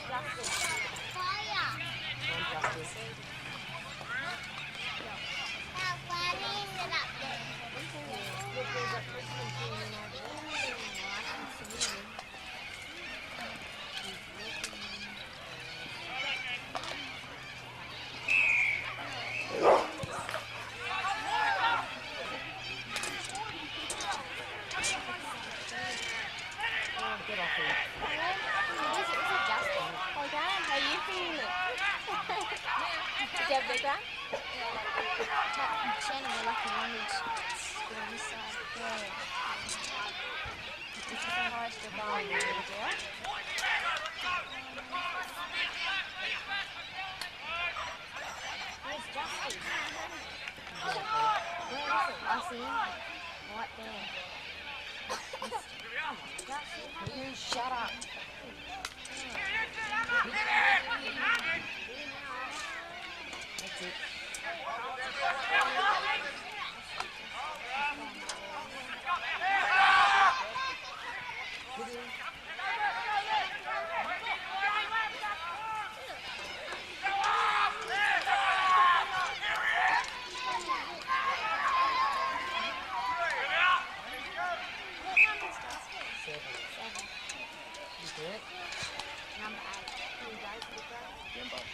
Did you have a big one? Shannon, we're lucky Longreach on this side. Yeah. This is the highest you're going, is it, Adele? Where's Justin? Where is it? I see him. Right there. Justin. You shut up. That's it. Number 8. Here we go, big brother.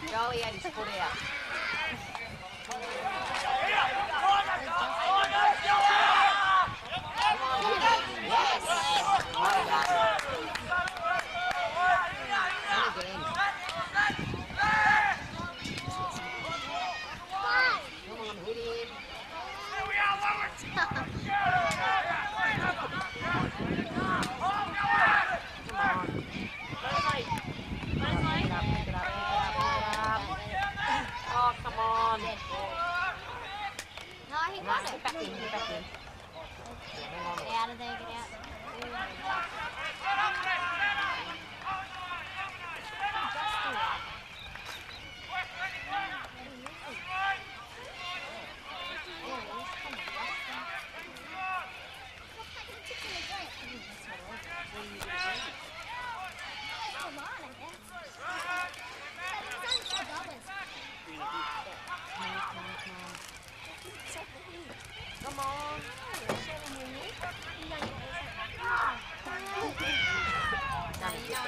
Joey had his foot out.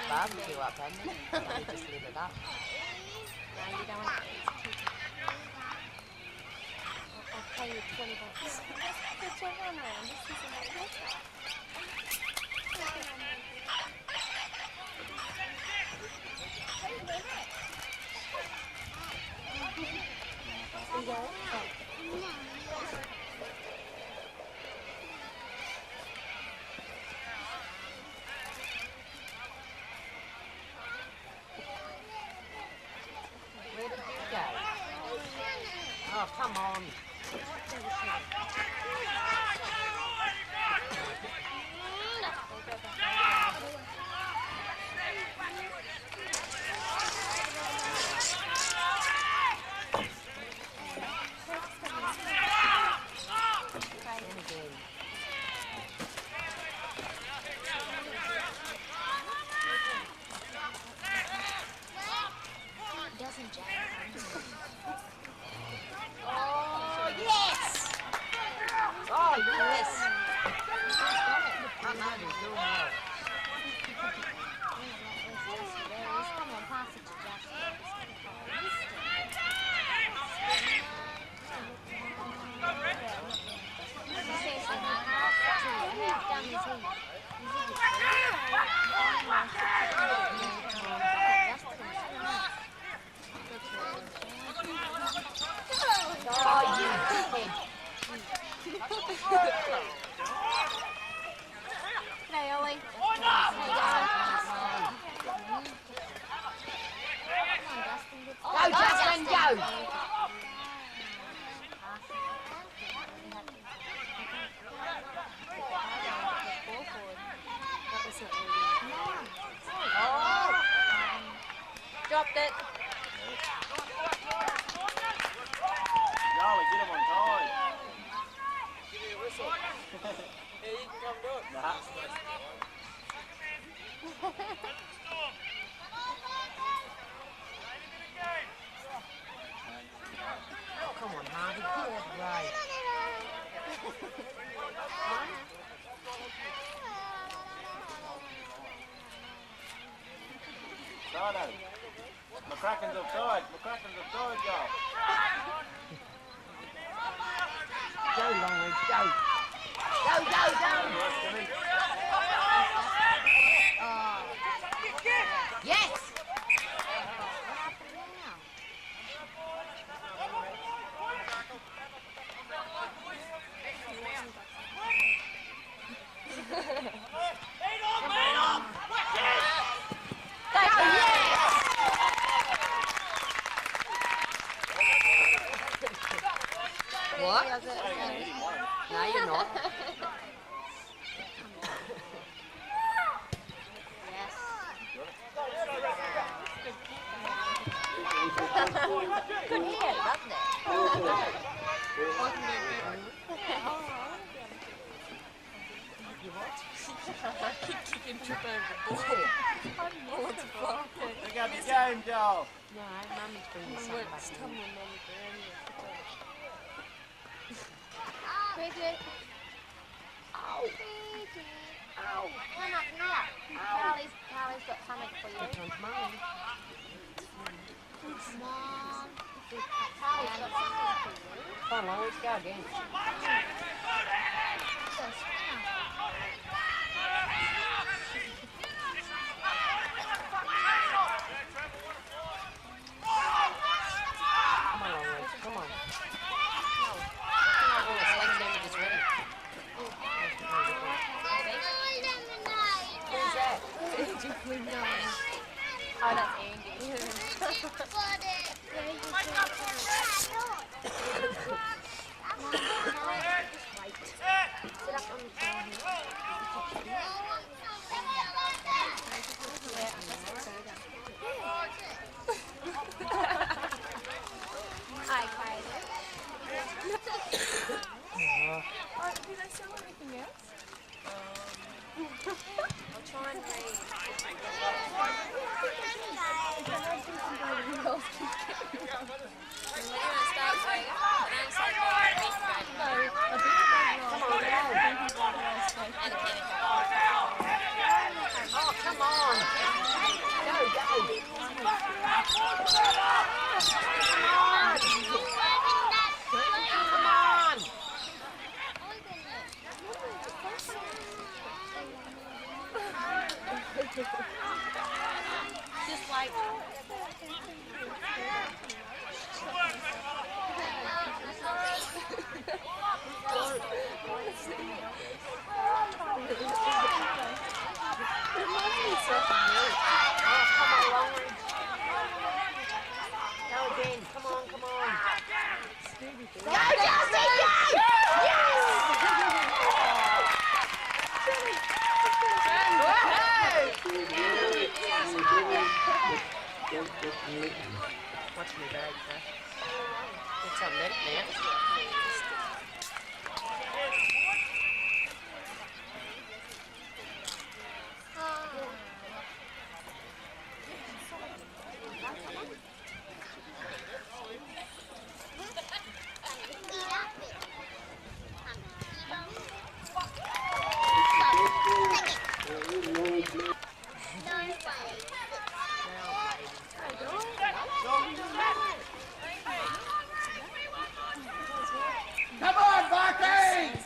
Barbecue up, hadn't it? They just lit it up. No, you don't want to. pay you $20. Which everyone around us is in my Where did you go? Oh, come on. Doesn't Jack? Oh, yes! Oh, yes! I know he's doing well. Come on, pass it to Justin. Half done is he? Oh, you dickhead. G'day, Ollie. Come on, Go, Justin, go! Oh! Dropped it. Charlie, get him on time. Give me a whistle. Yeah, you can come do it. Nah. Oh, come on, Harvey. Good, right. Righto. McCracken's offside. McCracken's offside, y'all. Go, Longreach, go. Go, go, go. Yes! What? No, you're not. Good head, doesn't it? You what? Kick and trip over the ball. I don't know what's wrong. Pick up your game, Joel. No, Mummy's bringing something back in. Bridget. Ow! Ow! Come up now. Carly's got something for you. Which one's mine? Come on. Carly's got something for you. Come on, Longreach, go again. Come on, Longreach, come on. Oh, it's like sandwich is ready. Who's that? Oh, that's Andy. Sit up on the floor here. Hi, Kylie. Did I sell anything else? I'll try and read. Oh, come on! Go, go! Come on! Come on! Oh, come on, Longreach. Go again. Come on, come on. Watch me bag, sir. It's on net now. Come on, Barcaldine!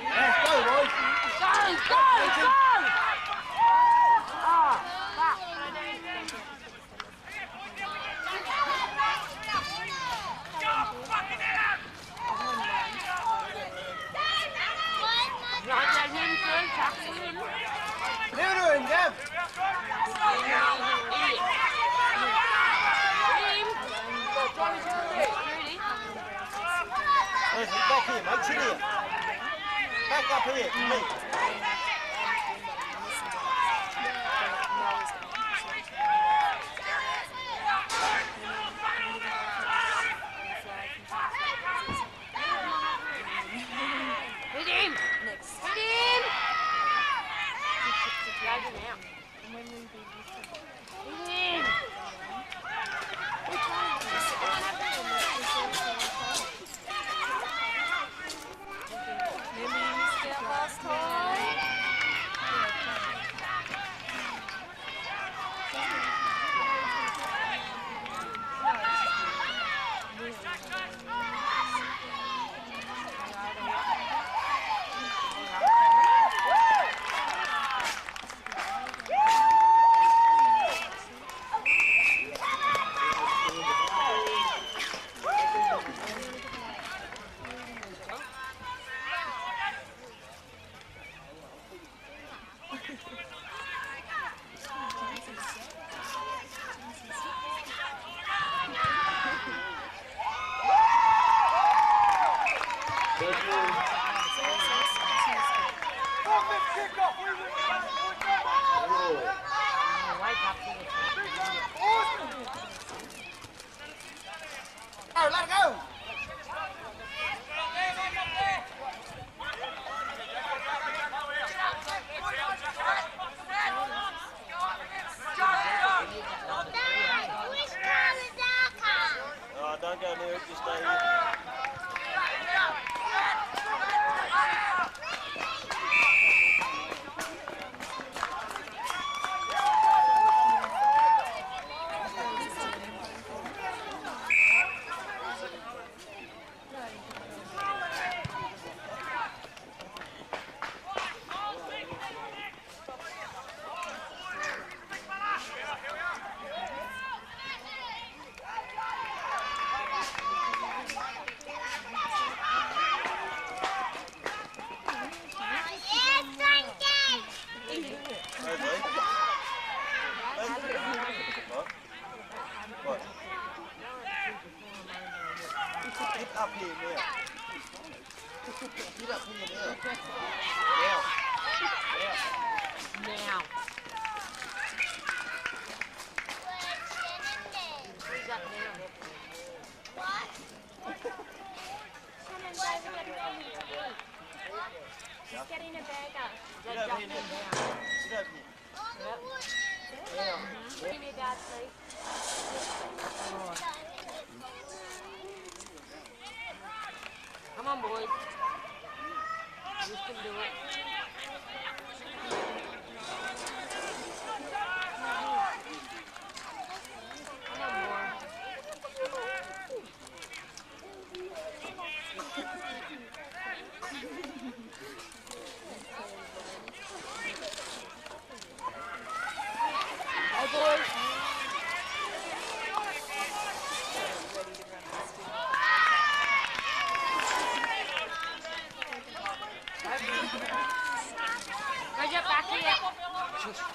Let's go, boys! Leave it to him, Gav! Listen, back here, mate, chill here. Back up here, to me. Hit him! Hit him! Drag him out. Hit him! Maybe you missed it last time. Oh, let it go! Oh, don't go near it, just stay here. What? Get up here now. Get up here now. Now. Now. Who's that now? She's getting a burger. Sit over here now. Sit over here. Now. Give me a dad, please. Come on, boys. can do it. I want more. Hi, boys. Right up back here.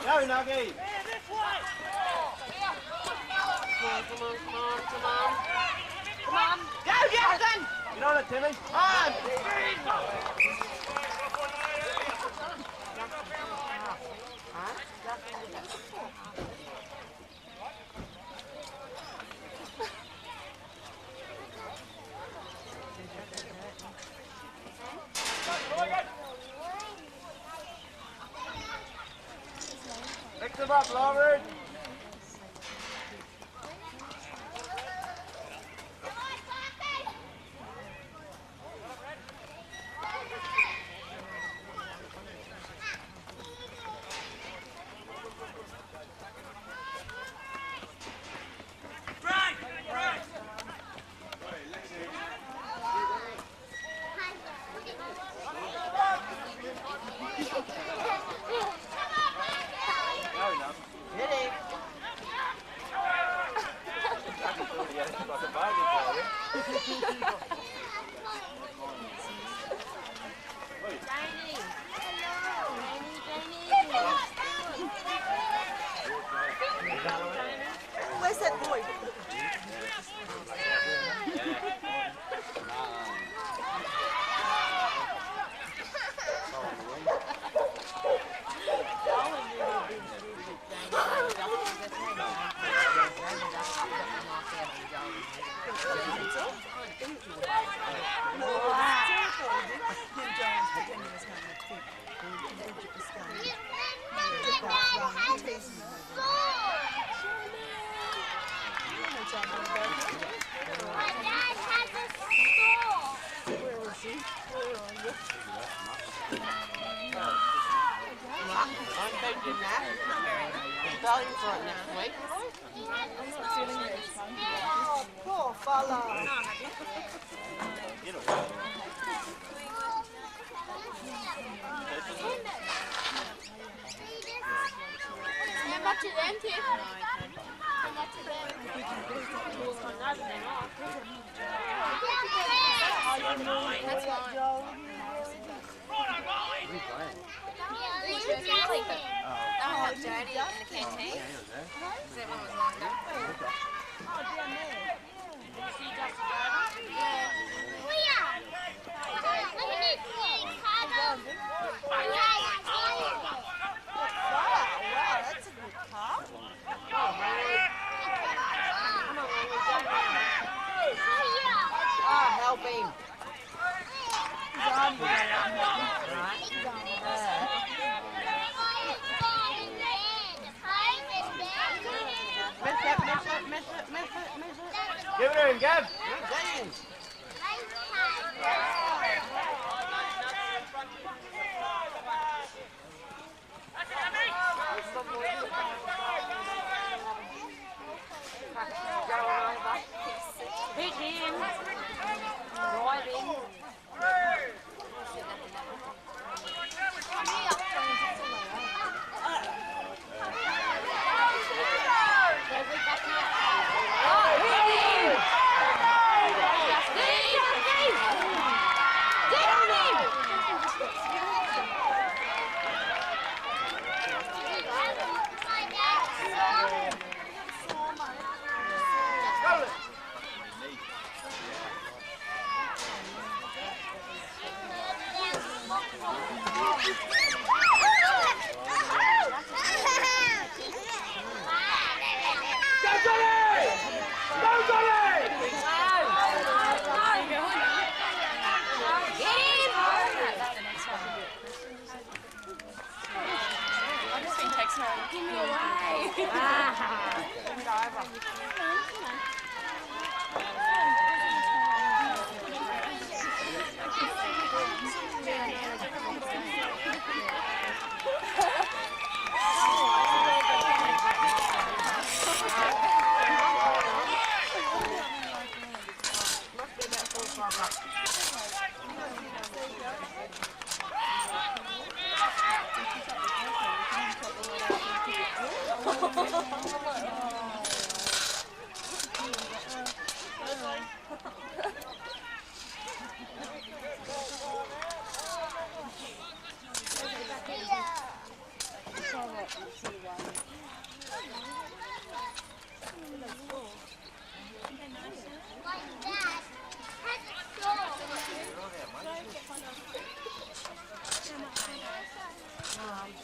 Go, Nuggy! Come on. Go, Jackson! Get on it, Timmy. On! Pick them up, Longreach. Where's that boy? I'm taking that. Belly front next week. Poor fella. Remember to them, Tiff. Remember to them. That's fine. I'll help Jodie in the canteen. Because everyone was lined up. Wow, that's a good car. Ah, help him. Give it to him, Gav. Hit him. Driving. Give me away. Must be about 4 o'clock.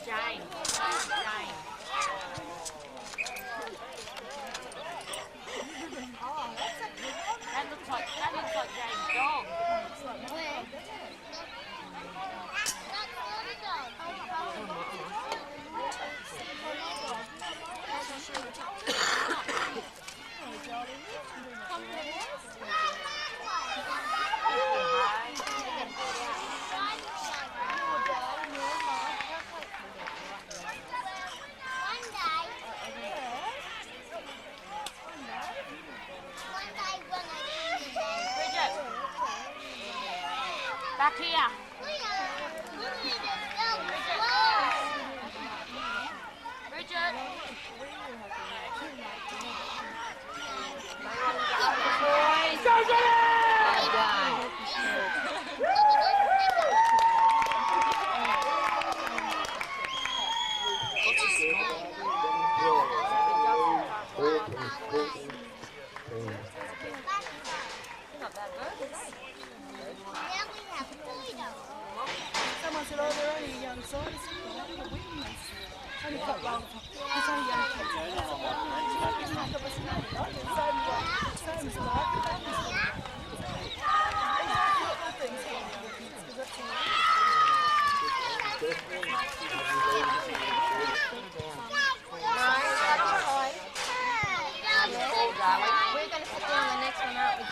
Jane. Jane. That looks like Jane's dog. Back here. Bridget. Someone said, oh, they're only young size. Only got one. It's only young kids. Same as We're going to sit down the next one out with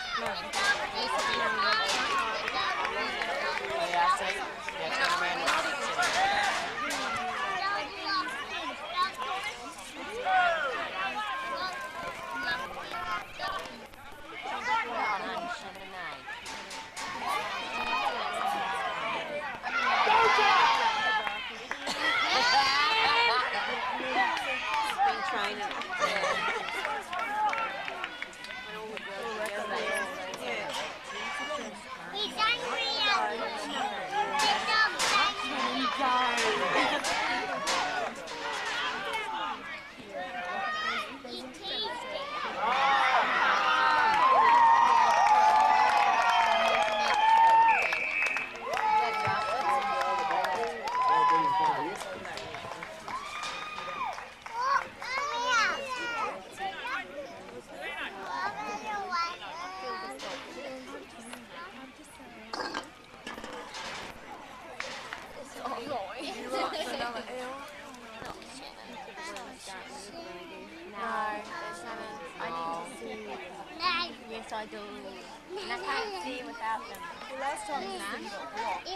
Yes, I do. And I can't see without them. well, last time we got blocked.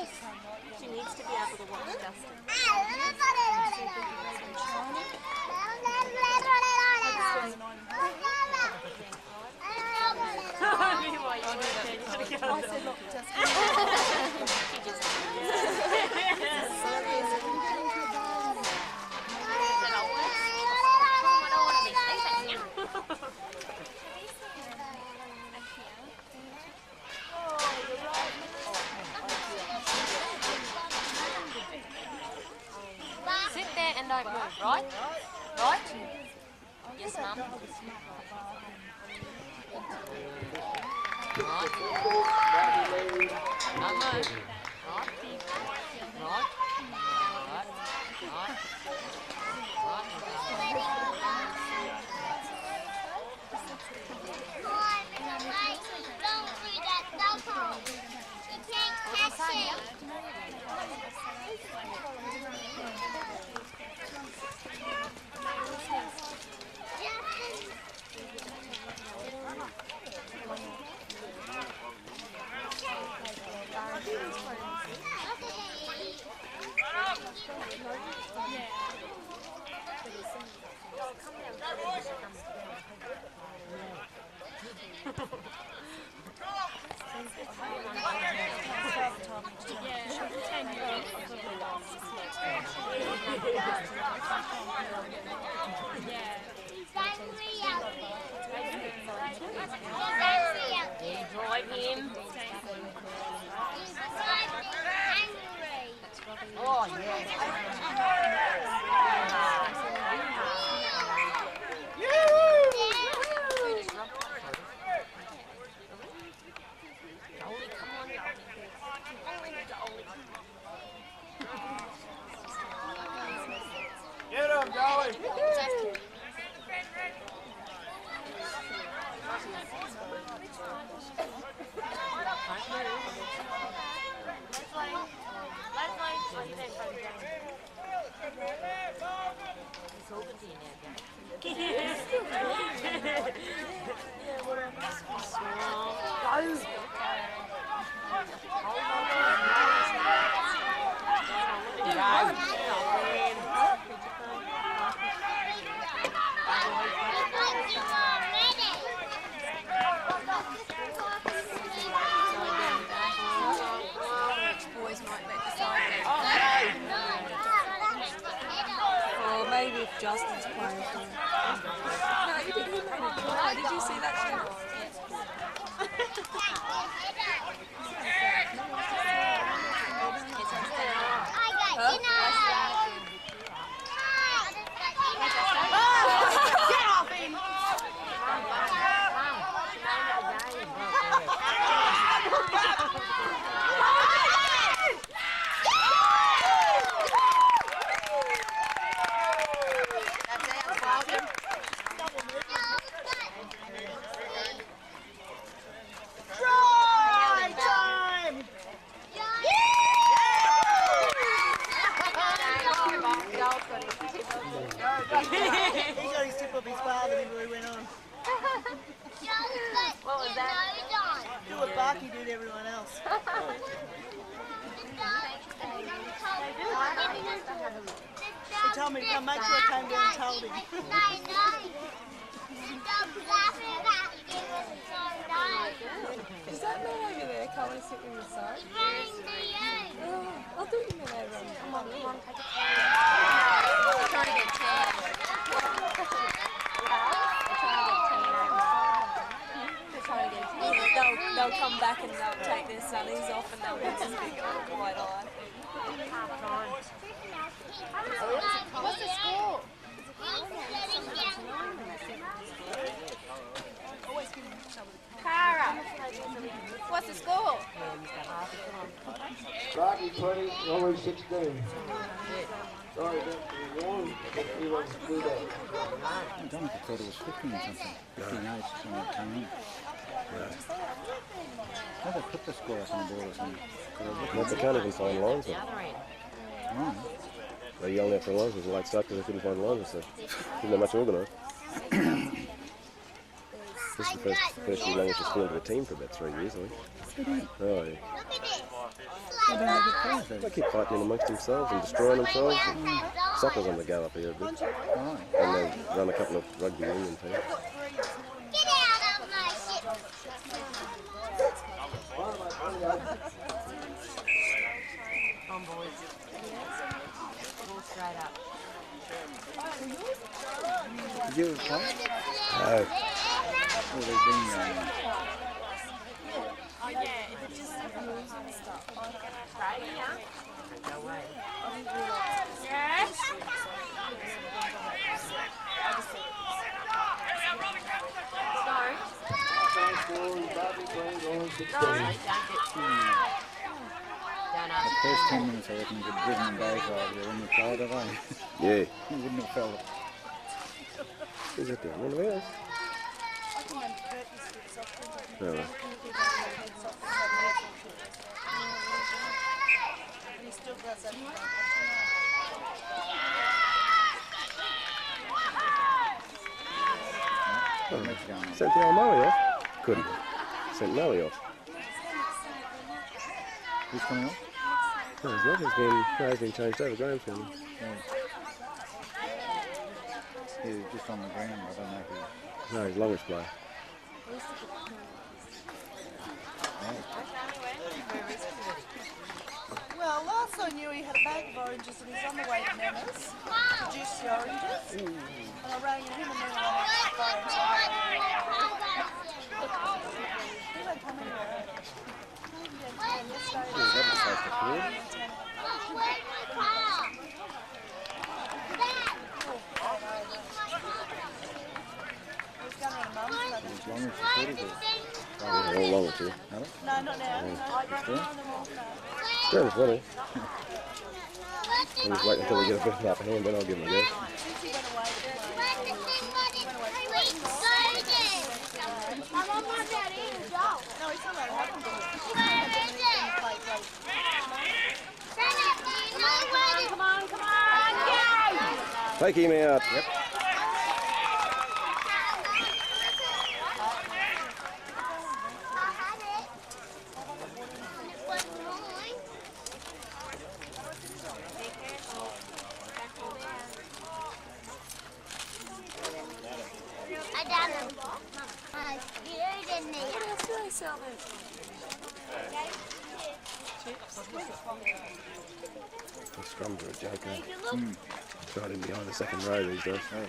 She needs to be able to watch Justin. I said, look, just Sit there and don't move, right? Right? Yes, Mum. Right. Don't move. Right. Right. Right. Yeah. Drive him. Oh, yeah. Get him, Dolly! Or maybe if Justin's playing for him. No, he made a try. Did you see that shot? Get off him! Try time! He got his tip of his father before he went on. What was that? Do what Barky did to everyone else. He told me to come, make sure I came down and told him. Is that man over there coming to sit in the side? Oh, I thought you meant over on the Come on, take a trying to get tan. They'll come back and they'll take their sunnies off and they'll be this big white eye. What's the score? Cara, what's the score? Rocky 20, Longreach 16. Sorry, that's one. He was screwed up. I don't know if I thought it was 15 or something. 15 8 when it came in. How they put the score up on the board or something? Well, they can't even find lines. The other end. Oh. They yelled out for lines. It was a late start because they couldn't find lines. So isn't that much organised? This is the first year Longreach has fielded a team for about 3 years, I think. Oh, yeah. They keep fighting in amongst themselves and destroying themselves. And soccer's on the go up here a bit. And they run a couple of rugby union teams. Get out of my ship! Come on, boys. Ball straight up. Did you ever play? No. Or they've been Oh yeah, if it just moves and stuff. Right here. Go away. Yes. Sorry. Rocky 20, Longreach 16. Don't ask. the first 10 minutes I reckon you could driven them both over there when you played it, eh? Yeah. You wouldn't have felt it. Who's that doing? One of ours? No. He still does that. Oh, sent the old Moe off. Couldn't. Sent Moe off. Who's coming up? No, he's not. He's been changed over. Graham's for him. Yeah, just on the ground. I don't know if No, he's Longreach player. Well, last I knew he had a bag of oranges and he's on the way to Memphis to juice the oranges. And I rang him and then I went to the phone. So he won't come anywhere. All along with you. No, not now. Very funny. I'm just waiting until we get a bit of upper hand, then I'll give him a go. Take him out. Yep. The scrums are a joke, eh? Tried him behind the second row these days. Hey.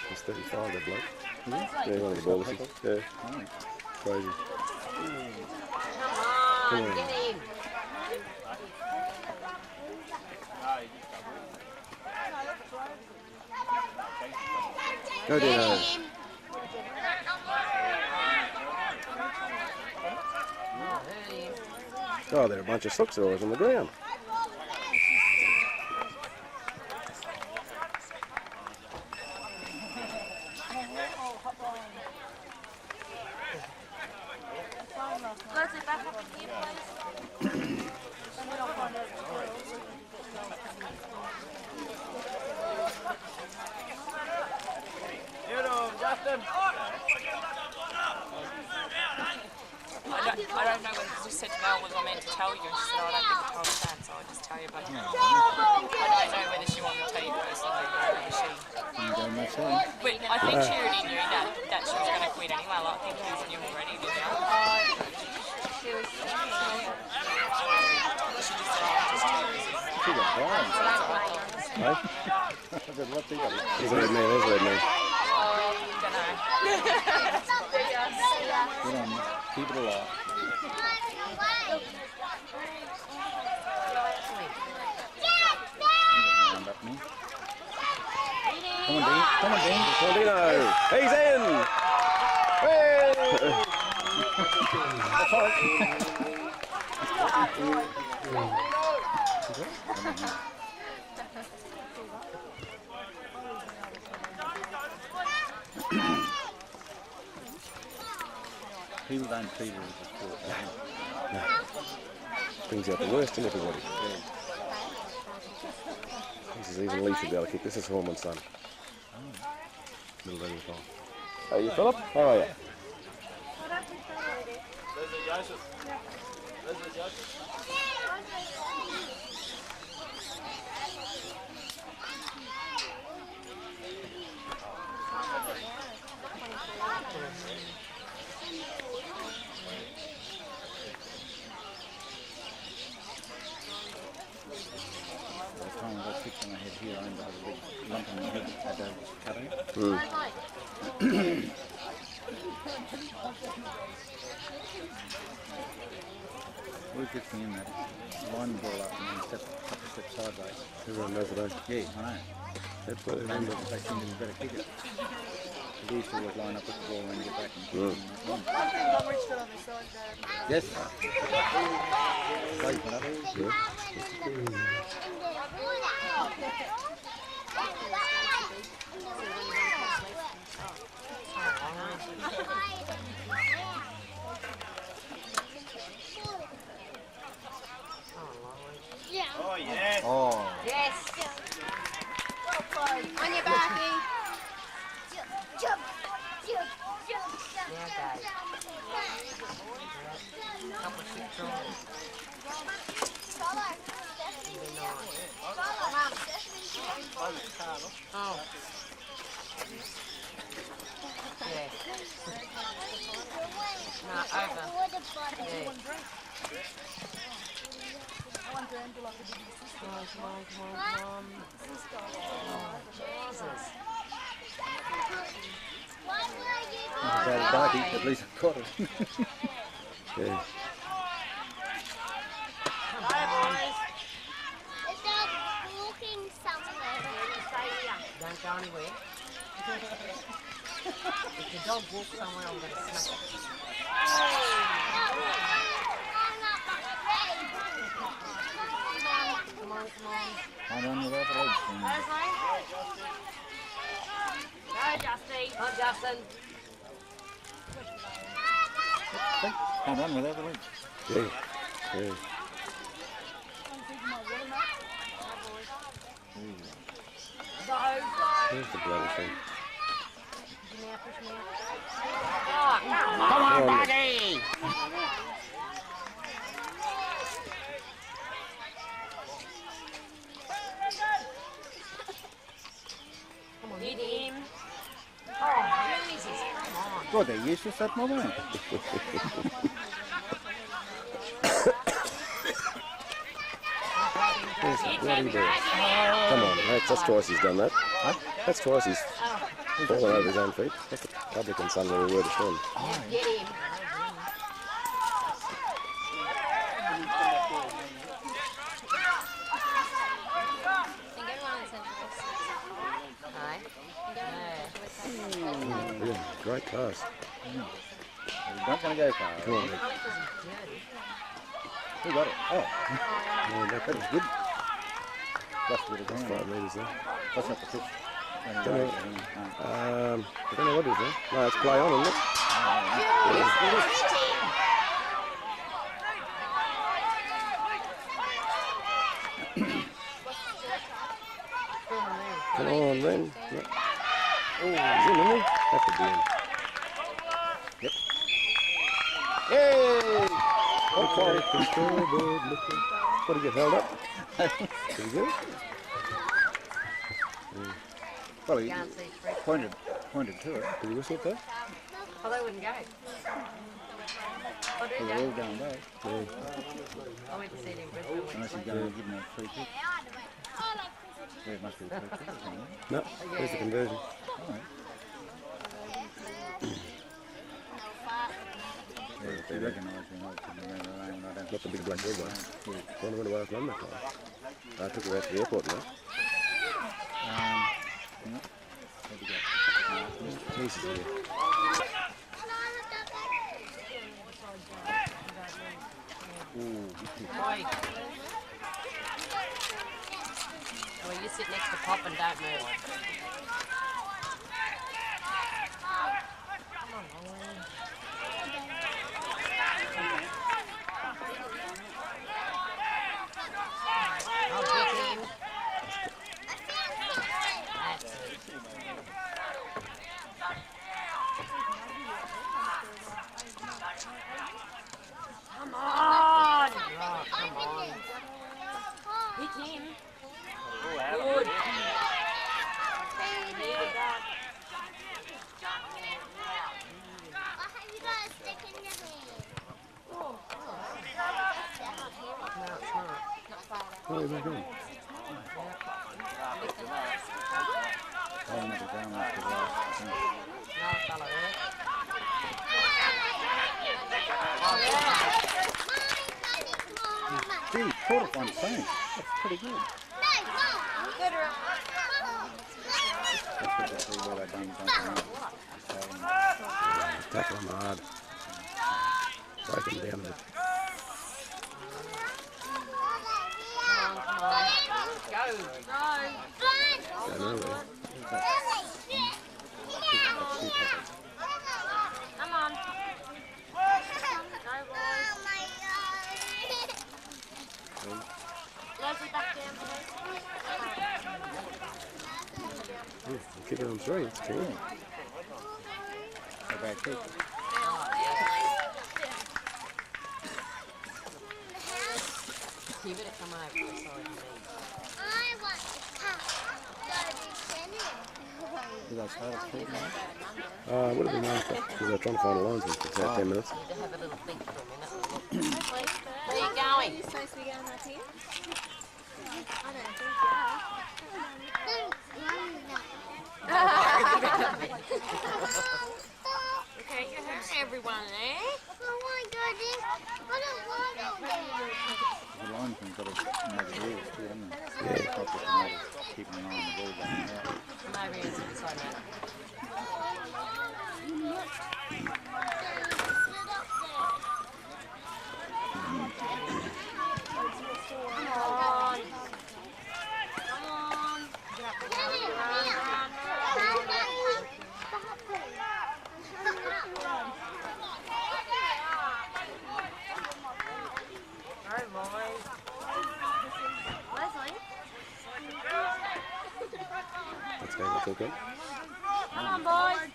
He's 35, that bloke. Yeah, one of the ballers. Yeah. Crazy. Come on, get him. Go Dino. Oh, they're a bunch of slicks oars on the ground. Leslie, back up in here, please. Get him, Justin. I don't know whether she said to Mel was I meant to tell you. She said, I don't think I told Sam, so I'll just tell you. But I don't know whether she wanted to tell you personally or whether she... But I think she already knew that she was going to quit anyway. Like, I think he knew already, didn't you? She was... She just said, oh, just tell you. She got blind. No? What's he got? He's a red man, he's a red man. Oh, don't know. Good on you. Keep it alive. Come on, Dean. Come on, Dean. Come on, Dino. He's in. Hey! People don't treat it as a sport. No. Brings out the worst in everybody. This is even Lee should be able to kick. This is Horman's son. Middle of the ball. Hey, you Philip? How are you? There's a Joseph. There's a Joseph. The time I got kicked on my head here, I ended up with a lump on my head at the cutting. Always gets me in that. Line the ball up and then step a couple of steps sideways. Everyone knows what I Yeah, I know. That's what they Maybe remember. because they think it's better kick it. They used to always line up with the ball and then get back and kick it. Longreach got on the side there. Yes. Wait for that. Yeah. Oh, yes. Oh. Yes. On your backie. Oh. Yeah. No, over. Yeah. One grand to like a big sister. Come on, come on, come on, come on. Oh, Jesus. Bad body, at least I caught it. Yeah. Don't go anywhere. If the dog walks somewhere, I'm going to smack it. Come on, come on. Hard on without the legs. Go, Justin. Come on, Justin. Hard on without the legs. Yeah. Yeah. There's the bloody thing. Come on, buddy! Come on, hit him. Oh, Jesus, come on. God, they're useless at my moment. There's the bloody bear. Come on, mate. That's twice he's done that. Huh? That's twice he's fallen over his own feet. That's the public and son word of shame. Get him. Yeah, great pass. We're not going to go far. Come on, mate. Who got it? Oh, Yeah, that that was good. Lost a bit of was ground. 5 metres there. That's not the pitch. I don't know what it is there. No, it's play on, isn't it? Come on, then. Yep. Oh, he's in, isn't he? Have to be in. Yep. Hey! Okay, scoreboard, looking. What did you get held up? Pretty good. Well, he Can't see through. pointed to it. Did you whistle it there? Oh, they wouldn't go. Oh, We do were they? all going back. Yeah. I went to see it in Brisbane. Unless he's going to give them a free kick. Yeah, it must be a free kick or something. No, there's the conversion. Alright. Yeah, if they recognise me, I couldn't remember her name. I don't Not the big black dog one. Yeah. Wonder when I was on that time. I took her out to the airport now. Hang on. Where'd you go? Jesus, yeah. Ooh, Oi. Well, you sit next to Pop and don't move. I'll get him. That's it. Come on! Oh, come on. Hit him. Good. No, it's not. Oh, he's not going. I'll never down after the last thing. No, fella there. Gee, caught it one time. That's pretty good. That's exactly what I've done. Tackle him hard. Break him down a bit. Go nowhere. Come on. Leslie, back down, please. Kick it on 3. It's cool. A bad kick. You better come over. Sorry, Did they start at 2 now? Would have been nice, because they're trying to find a linesman for about 10 minutes. Need to have a little think for a minute. Where are you going? Are you supposed to be going up here? I don't think Okay, you heard everyone there. The linesman's got to make the rules too, haven't they? Yeah. Not just a matter of keeping an eye on the ball going out. Maybe it's inside that. That's going to take it. Come on, boys.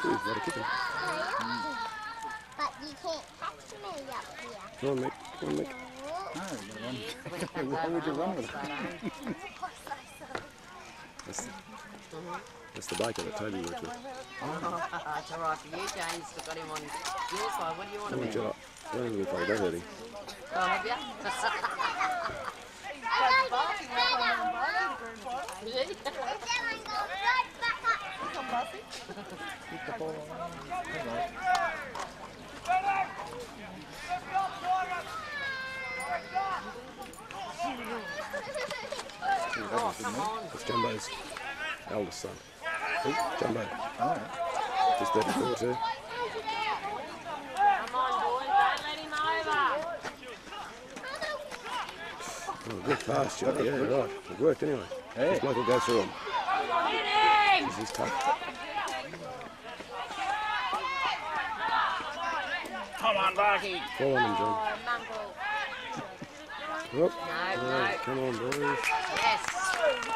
Ooh, what a kicker. But you can't catch me up here. Come on, Mick. Come on, Mick. No, you run. Why would you run with it? That's the biker that Toby works with. It's all right for you, James. We've got him on your side. What do you want to Oh, be? shut up. I don't even follow that hurting. Oh, have you? Keep the ball on. Alright. Oh, come on. It's Jumbo's eldest son. Jumbo. Alright. Just 34 too. Come on, boys. Don't let him over. Oh, good pass, Joe. Yeah, right. It worked anyway. Hey. This bloke will go through him. Hit him. This is tough. Come on, Barky. Fall on him, John. Up. No, Right, come on, boys. Yes.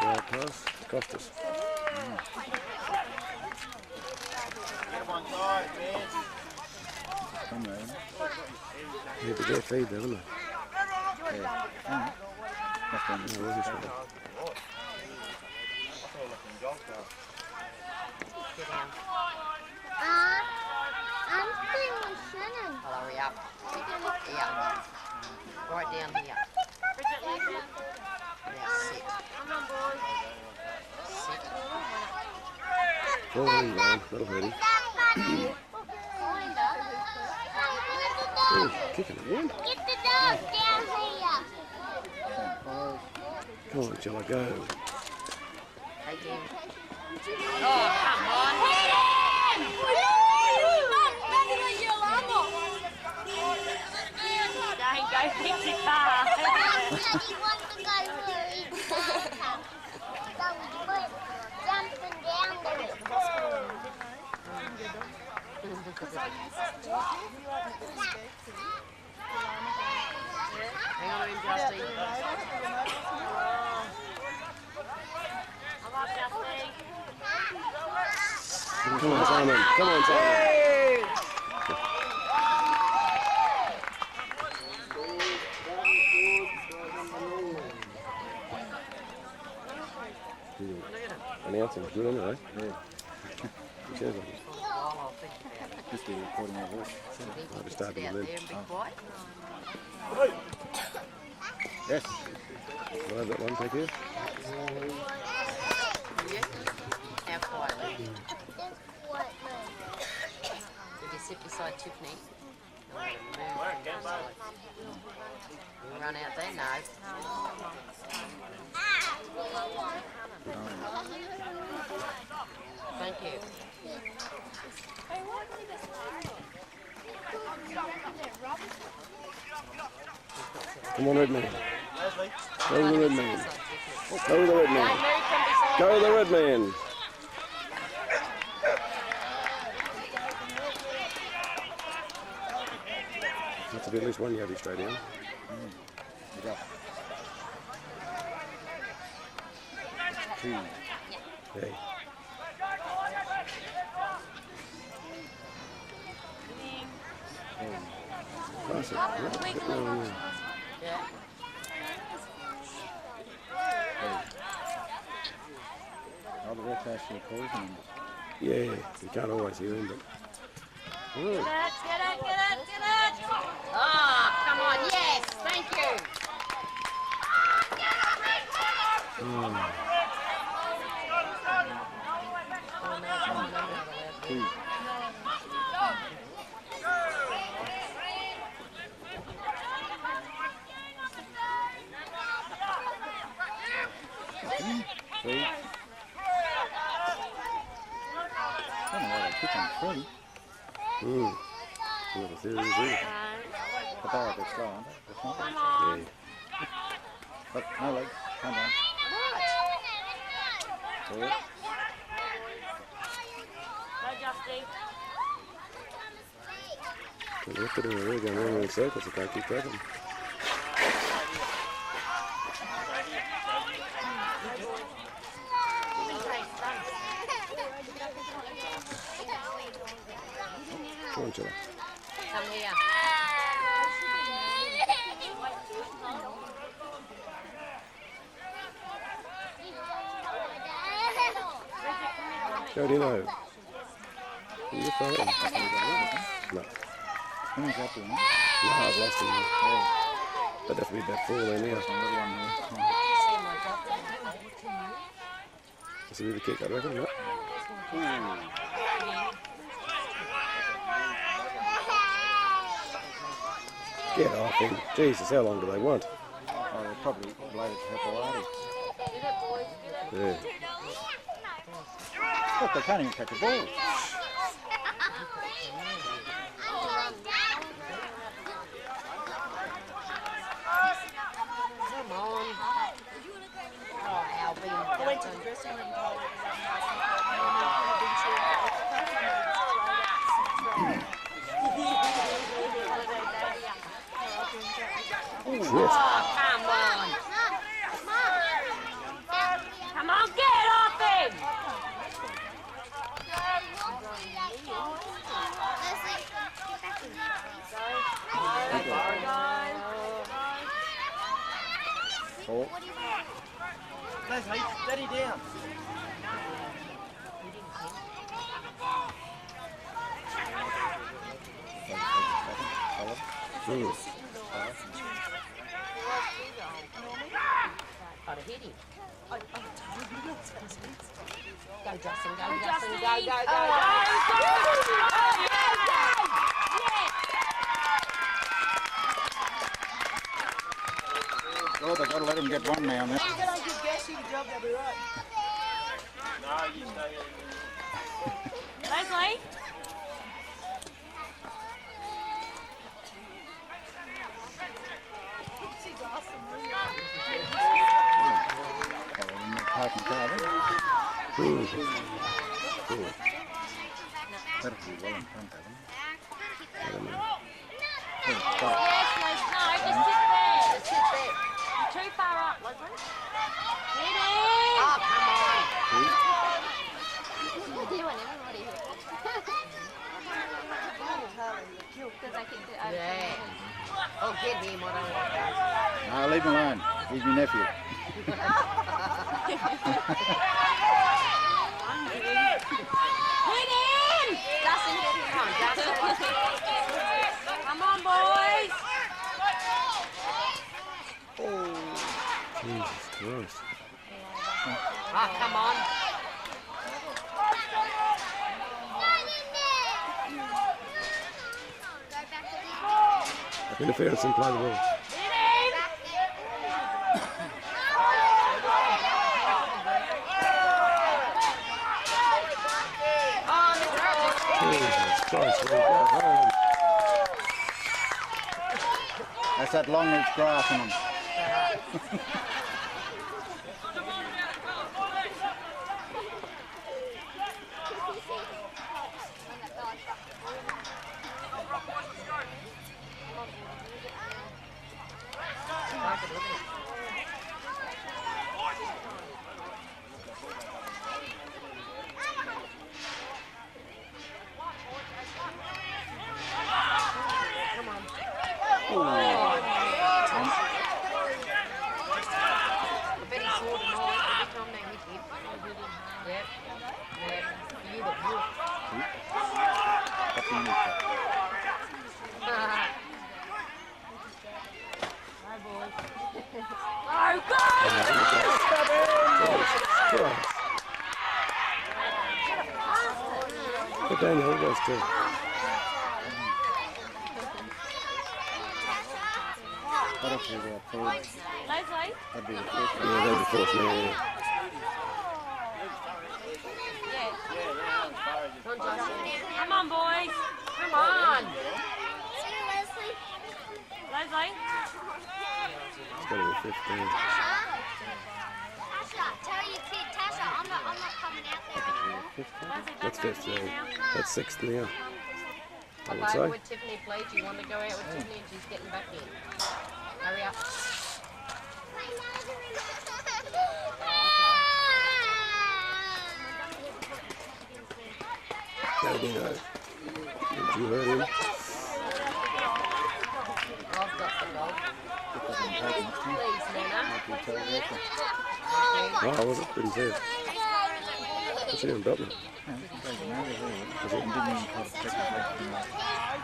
Right pass. Cost us. Come on, guys, man. Come there. Need to get feed there, haven't Yeah. Alright. That's one. they? No, wasn't sure. Get down. I'm still swimming. I'll hurry up. Yeah. Right down here. Now sit. Come on, boys. Sit. Fall on, John. That'll hurt him. Oh, kicking it in. Get the dog down here. Come on, Joe, go. Take him. Oh, come on. Hit him. Go fix your car. Daddy wants to go where he's jumping down there. Hang on to him, Justy. I'm up, Justy. Come on, Simon. Come on, Simon. Announcing. Good on it, eh? Yeah. He says it. Just be recording my voice. I'll just start Sit out with there it. and be quiet. Yes. I'll have that one, thank you. Yeah. How quietly. Did you sit beside Tiffany? No, move. You run out there? No. Thank you. Come on, red man. Go the red man. Go the red man. Go the red man. That's to be at least one Yoti straight in. He's up. 2. Hey. Pass it. Yeah. All the refs actually calls him. Yeah, you can't always hear him, but. Get it! Ah, come on, yes, thank you. Three. I don't know why they pick on 3. Never serious either. But they're a bit slow, aren't they? Come on. Yeah. But no legs. Come on. What? 4. Go, Justy. They have to do a rig going around in circles if they keep tracking. Come on, Chilla. Come here. How do you know? You're fine. No. Who's that doing? No, I've lost him. That'd have to be about 4 then, yeah. This will be the kick, I reckon, no? Get off him. Jesus, how long do they want? Oh, they're probably related to Happawati. Yeah. Look, they can't even catch a ball. Come on. Oh, Alvin. I went to the dressing room and told Shit. Oh, come on. Come on, get off him. Four. Leslie, steady down. I'd have hit him. Go, Justin, go, Justin, go. Oh, they've got to let him get one now. you don't give Gassy the job, they'll be right. No, you stay here. Leslie? She's awesome, really. Parking car, that'll be well in front of them. Yes, Les, no, just sit there. Just sit there. You're too far up, Leslie. Get in. Oh, come on. What are you doing, everybody here? Because I kicked it over. Yeah. Oh, get him, I don't want that. No, leave him alone. He's my nephew. Get in. Justin, get him. Come on, Justin. Come on, boys. Jesus Christ. Oh, come on. Interference and play the ball. Jesus Christ, where you go home? That's that Longreach grass on them. But Daniel goes too. What if we were third? Leslie? That'd be the fourth. Yeah, that'd be fourth now. Come on, boys. Come on. Leslie. Leslie? It's got to be 15. Tasha, tell your kid, Tasha, I'm not coming out there anymore. That's 15. That's 6th now. I Pop would over say. with Tiffany, please. You want to go out with Tiffany and she's getting back in. Hurry up. That'll be no. Did you hurt him? I've got the dog. Please, Nana. Oh, was it? Didn't see it. I see him belt me.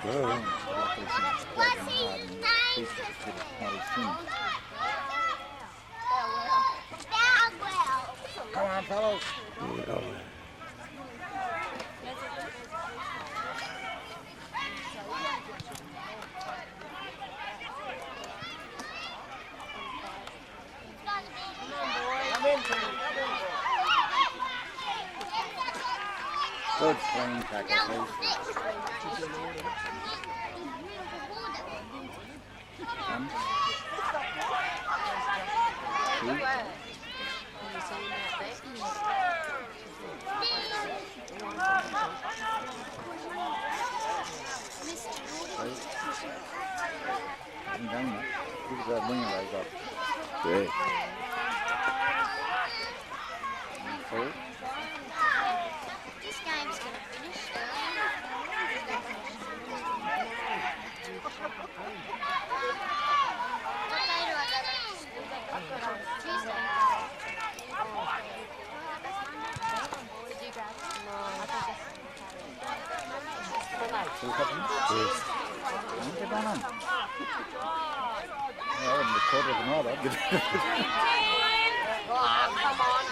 Oh. Come on, fellows. Oh. Good playing tackle, please. One. Two. Can you see him out there? Three. Haven't done that. Give us that winger raise up. Yeah. And four. This game's going to finish. What day do I go back to school? Tuesday. Did you grab it? No. Two couples? Yes. Get on. Yeah, I wouldn't record with another. I'd give it. Oh, come on.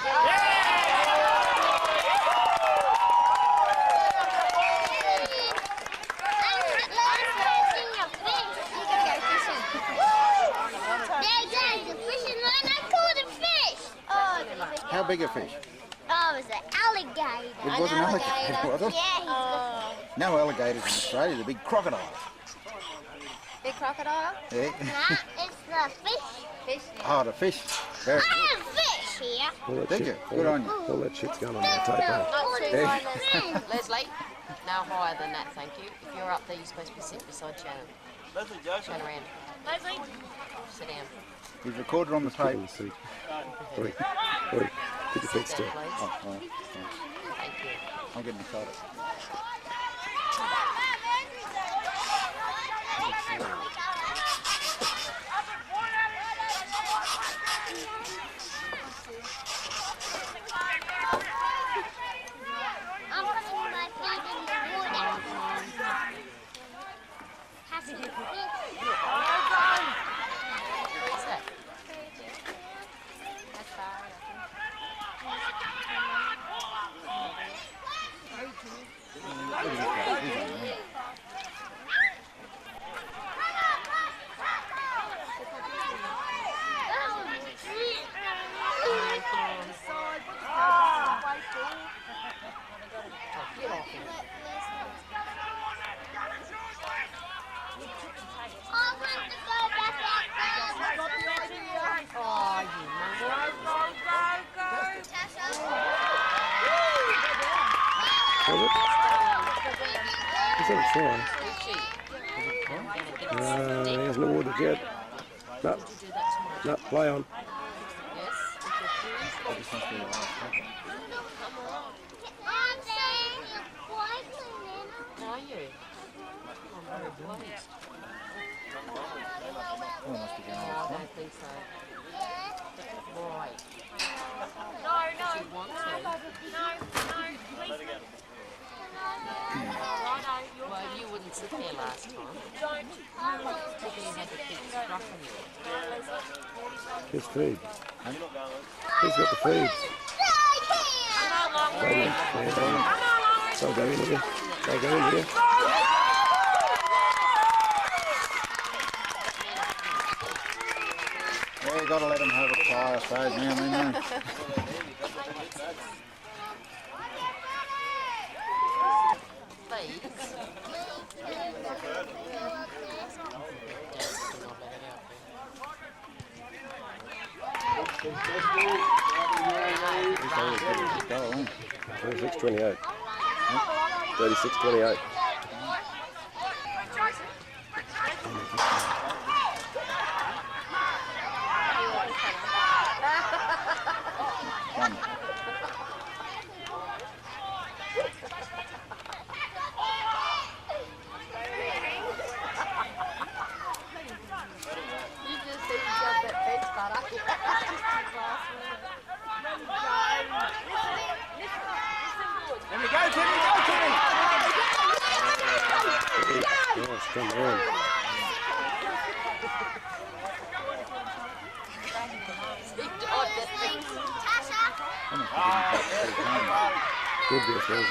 How big a fish? Oh, it was an alligator. It was an alligator, was it? Yeah, No alligators in Australia, the big crocodiles. Big crocodile? Yeah. nah, it's the fish. Fish? Oh, the fish. Very I good. have fish here. All that Did shit, you? Good on you. all that shit's going on my tape, eh? Not too Hey. high, Leslie. Leslie, no higher than that, thank you. If you're up there, you're supposed to be sitting beside Shannon. Leslie, Joseph. Turn around. Leslie? Sit down. We've recorded on the Put it tape. in the seat. Oi, oi, keep your feet Sit still. down, please. Oh, oh, Thank you. oh. I'm getting excited. I'm putting my feet in the water. Have some fish. Where's that? That's far, I want to go back out there. Oh, you Was it? Is that a try? Who's she? He hasn't awarded yet. No, Do that tomorrow. no, play on. Yes, with your shoes. That just must be the last tackle. I'm saying you're poison, Nana. Are you? I'm very pleased. Oh, must be going No, I on. don't think so. Right. No, no. You want to? No, please. Well, you wouldn't sit there last time. Because you had to keep scruffing you. His feed. Who's got the feeds? So go in here. So go in here. Yeah, you got to let them have a try, I suppose, now, you know. Please. Go on. 36-28. 36-28. Yes, come on. Good this, was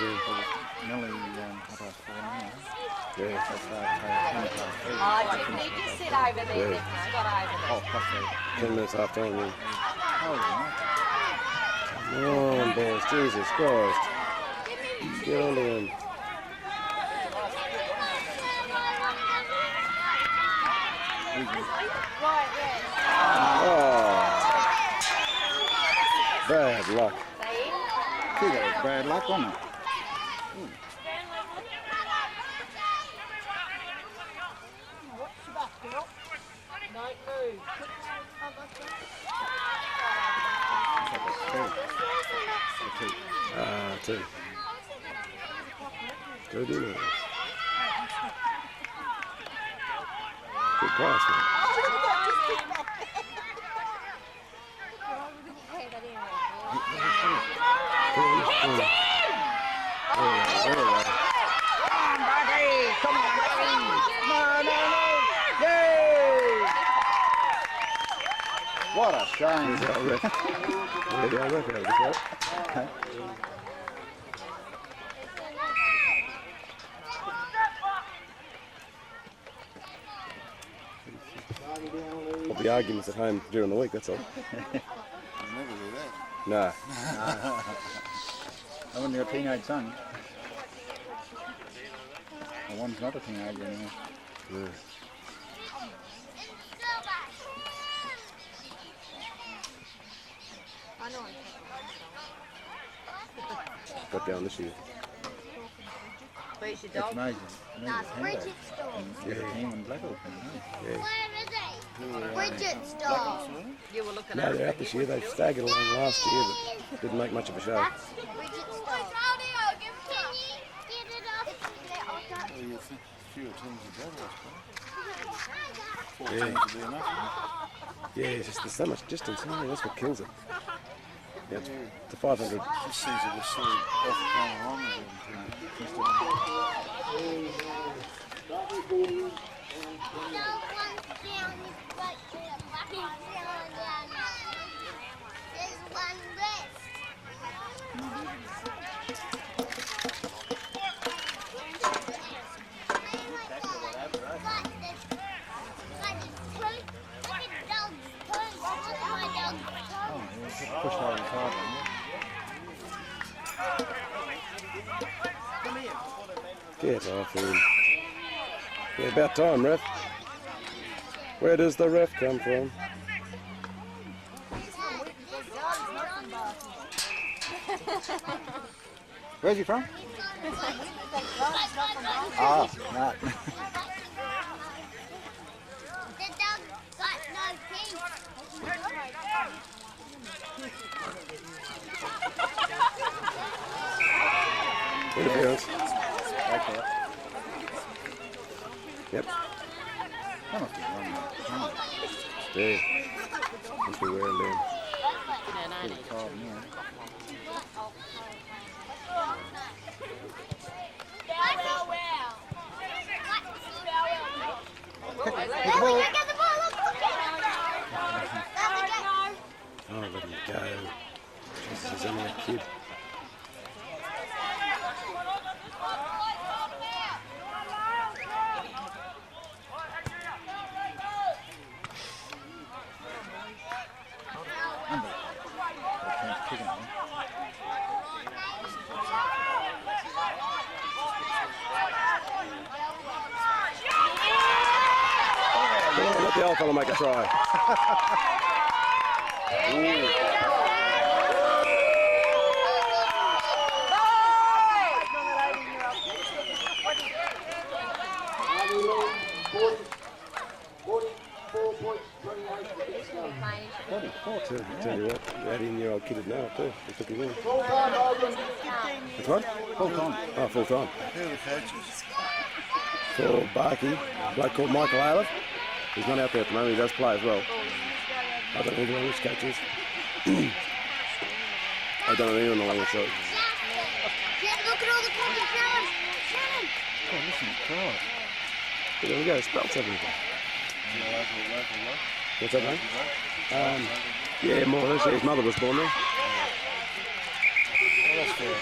Nearly 4:30 now. Yeah. Oh, Tiffany, just sit over there. Yeah. Tiffany's got over there. Oh, plus 10 minutes half time then. oh, Come on, boys. Jesus Christ. Get on to him. Oh. Bad luck. gee, that was bad luck, wasn't it? Two. Good enough. Good pass, man. Come on, buddy. No. Yay! What a shame. There's our ref. There's our ref out of this, right? Well, the arguments at home during the week, that's all. I'll never do that. Nah. I wouldn't have a teenage son. Well, one's not a teenager anymore. Yeah. Got down this year. Where's your It's dog? amazing. That's Bridget's dog. Yeah, team and Black Hawk, Yeah. Where is it? Bridget's dog. You were looking No, at they're out this year. They staggered along last year, but didn't make much of a show. That's Bridget's dog. Can you get it off? Well, you think fewer teams are better, I suppose. 4 Yeah. teams would be enough. Yeah, it's just there's so much distance. Oh, that's what kills it. Yeah, to 500. It just seems that we're so off going along with everything. There's one left. Push over the card. Get off him. Yeah, about time, ref. Where does the ref come from? Where's he from? Ah, right. The dog got no teeth. Interference. Okay. Yep. That must be wrong. Yeah. Must be wearing down. Card, yeah. Oh, let him go. Jesus, he's only a kid. Let the old fella make a try. Tell you what, that 18-year-old kid would know it too. He took him in. That's what? Full time. Oh, full time. Who are the coaches? For Barky, a bloke called Michael Aylett. He's not out there at the moment, he does play as well. I don't know who the Longreach coach is. I don't know anyone on the Longreach side. Look at all the fucking fellas. Shannon. Oh, listen, God. There we go, spells everything. What's that, mate? Yeah, more or less. His mother was born there. Oh, that's fair.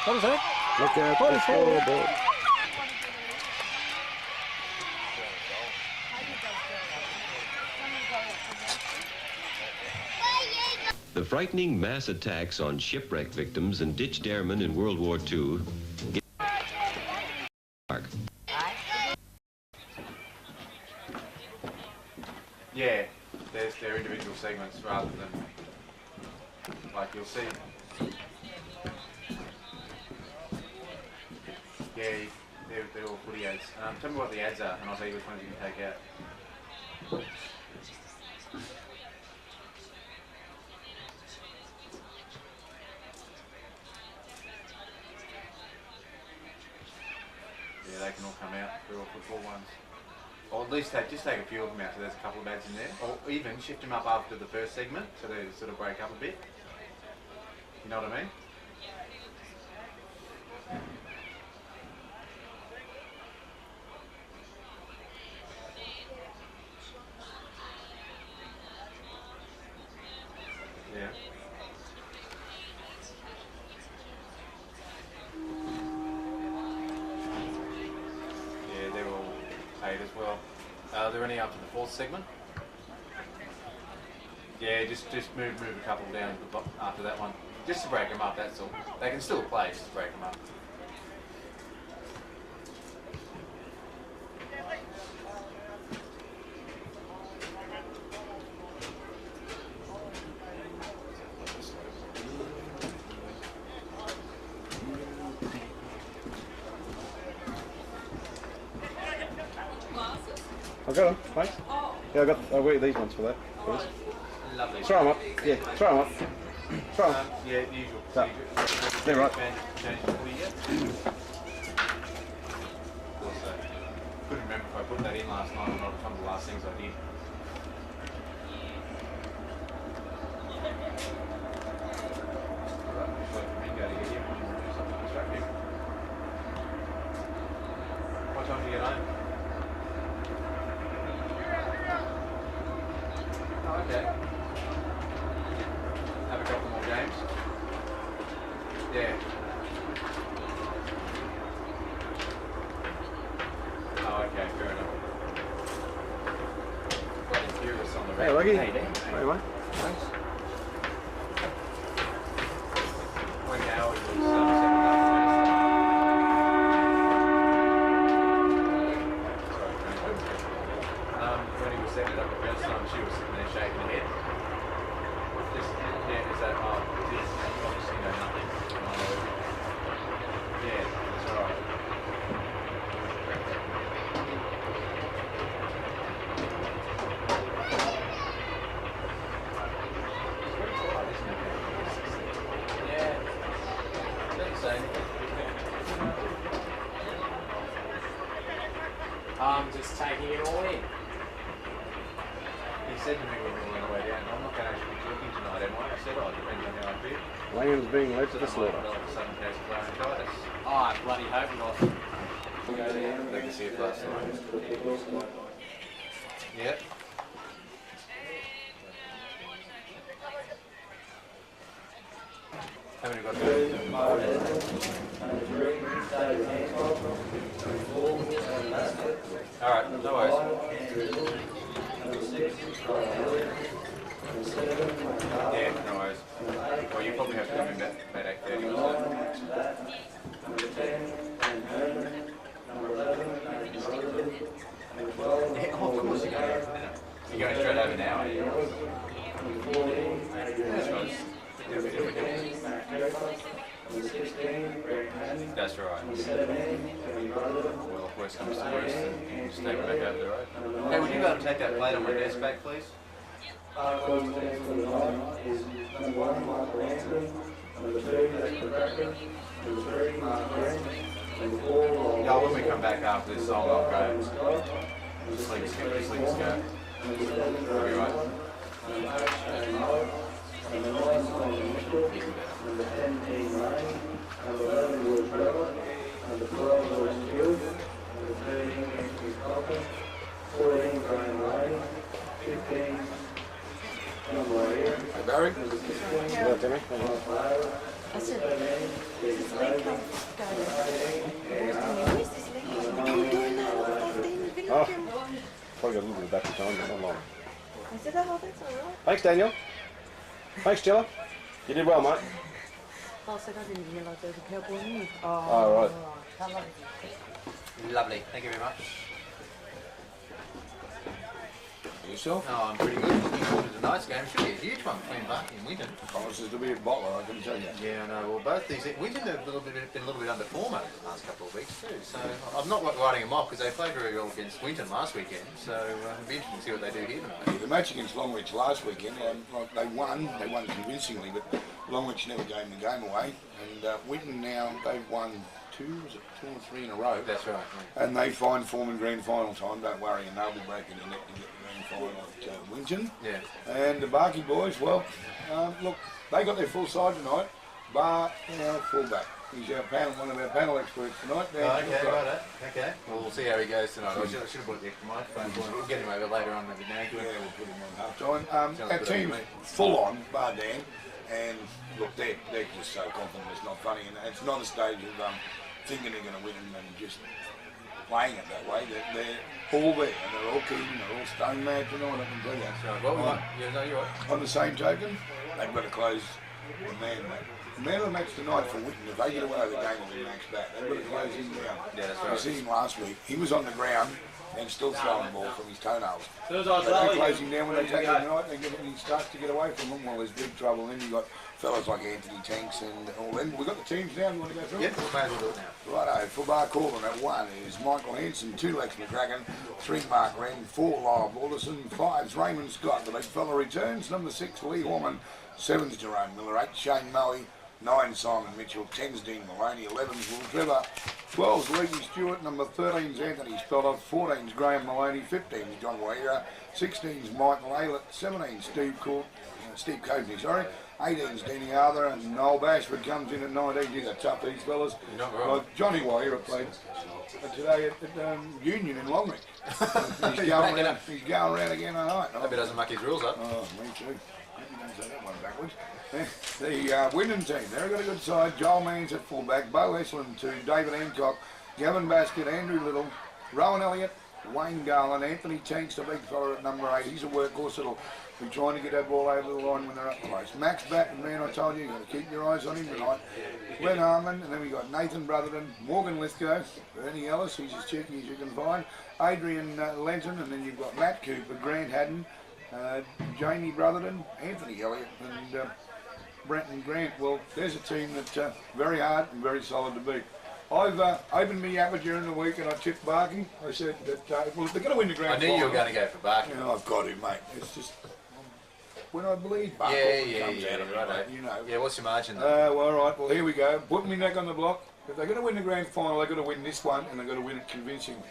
What is that? Look out, the scoreboard. The frightening mass attacks on shipwreck victims and ditched airmen in World War II. Yeah, there's their individual segments rather than, like you'll see. Yeah, they're all footy ads. Tell me what the ads are and I'll tell you which ones you can take out. Yeah, they can all come out. They're all football ones. Or at least just take a few of them out so there's a couple of ads in there. Or even shift them up after the first segment so they sort of break up a bit. You know what I mean? Yeah. Yeah, they're all paid as well. Are there any up to the fourth segment? Yeah, just move a couple down after that one. Just to break them up, that's all. They can still play, just to break them up. I've got them, thanks. Yeah, I'll wear these ones for that. Please. Lovely. Throw them up. Yeah, throw them up. Throw them. Yeah, the usual. So, they're right. Change the footy yet? Also, couldn't remember if I put that in last night or not. It's one of the last things I did. What time do you get home? Oh, okay. Have a couple more games. Yeah. Oh, okay, fair enough. Quite curious on the Hey, Lucky. Hey, Dan. Hey, mate. Thanks. When Howard was second up when he was second up the first time, she was sitting there shaking her head. Just, yeah, is that, obviously you know nothing. Yeah, that's alright. Yeah, let's say. I'm just taking it all in. He said to me when we were on the way down, I'm not going to actually be drinking tonight, am I? I said, oh, it depends on how I feel. Lambs being led to the slaughter. Sudden case of laryngitis. Oh, I bloody hope not. Legacy of last night. Yep. How many got there? Alright, no worries. Yeah, no worries. Well, you probably have to come in about 8:30 or so. Yeah, oh, of course you're going straight over now, are you? That's right. Well, if worse comes to worse, then just take it back over the road. Hey, would you be able to take that plate on my desk back, please? Yeah, when we come back after this, I'll go. Just leave us go. You'll be right. Barry? Yeah, Timmy. I said, this leg can't go. Where's this leg? I'm doing that all that thing, the video camera. Probably got a little bit of battery time, but not long. I said, oh, that's all right. Thanks, Daniel. Thanks, Stella. You did well, mate. Oh, I said, I didn't realise there was a cowboy in it. Oh, right. I love it. Lovely. Thank you very much. Yourself? No, I'm pretty good. It was a nice game. It should be a huge one between Barcaldine and Winton. Promises to be a bottler, I can tell you. Yeah, I know. Well, both these... Winton have been a little bit under form over the last couple of weeks too. So I'm not writing them off because they played very well against Winton last weekend. So it'll be interesting to see what they do here tonight. Yeah, the match against Longreach last weekend, they won convincingly, but Longreach never gave the game away. And Winton now, they've won two or three in a row. That's right. Yeah. And they find form in grand final time, don't worry, and they'll be breaking the net to get the grand final at Winton. Yeah. And the Barkie boys, well, look, they got their full side tonight. Bar, fullback. He's our panel, one of our panel experts tonight. Okay. Well, we'll see how he goes tonight. I should have brought the extra microphone. We'll get him over later on maybe now. Yeah, we'll put him on half time. Our team's full on, bar Dan, and look, they're just so confident it's not funny, and it's not a stage of thinking they're going to win and just playing it that way. They're all there, and they're all keen, they're all stone mad tonight, I can tell you. Right. Well, you're right. On the same token, they've got to close the man match. The man of the match tonight for Winton, if they get away with the game, will be Max back. They've got to close him down. Yeah, that's right. You see him last week, he was on the ground and still throwing the ball from his toenails. They close him down when they take him tonight, he starts to get away from them. Well, there's big trouble. Then you've got fellas like Anthony Tanks and all them. We've got the teams now, you want to go through? Yep, we may as well do it now. Righto, for Barcaldine at 1 is Michael Hanson, 2 Lex McCracken, 3 Mark Wren, 4 Lyle Alderson, 5's Raymond Scott, the big fella returns, number 6 Lee Horman, 7's Jerome Miller, 8 Shane Moe, 9 Simon Mitchell, 10's Dean Maloney, 11's Will Trevor, 12's Leaky Stewart, number 13's Anthony Spelloff, 14's Graham Maloney, 15's John Waira, 16's Michael Aylett, 17's Steve Coveney, 18's Danny Arthur, and Noel Bashford comes in at 19. These are tough, these fellas. Johnny Waira played today at Union in Longreach. He's going around again tonight. I hope he doesn't muck his rules up. Oh, me too. Say that one backwards. The Wyndham team, they've got a good side. Joel Manns at fullback, Bo Estlin 2, David Hancock, Gavin Baskett, Andrew Little, Rowan Elliott, Wayne Garland, Anthony Tanks, the big fella at number 8. He's a workhorse that'll be trying to get that ball over the line when they're up close. Max Batten, man, I told you, you've got to keep your eyes on him tonight. Glenn Harmon, and then we got Nathan Brotherton, Morgan Lithgow, Ernie Ellis, he's as cheeky as you can find, Adrian Lenton, and then you've got Matt Cooper, Grant Haddon, Jamie Brotherton, Anthony Elliott, and Brenton Grant. Well, there's a team that's very hard and very solid to beat. I've opened my yapper during the week and I tipped Barkie. I said that, well, if they're going to win the grand final... I knew you were going to go for Barkie. You know, I've got to, mate. It's just... When I believe Barkie comes out of right, me, you know. Yeah, what's your margin? Well, all right. Well, here we go. Putting my neck on the block. If they're going to win the grand final, they've got to win this one and they've got to win it convincingly.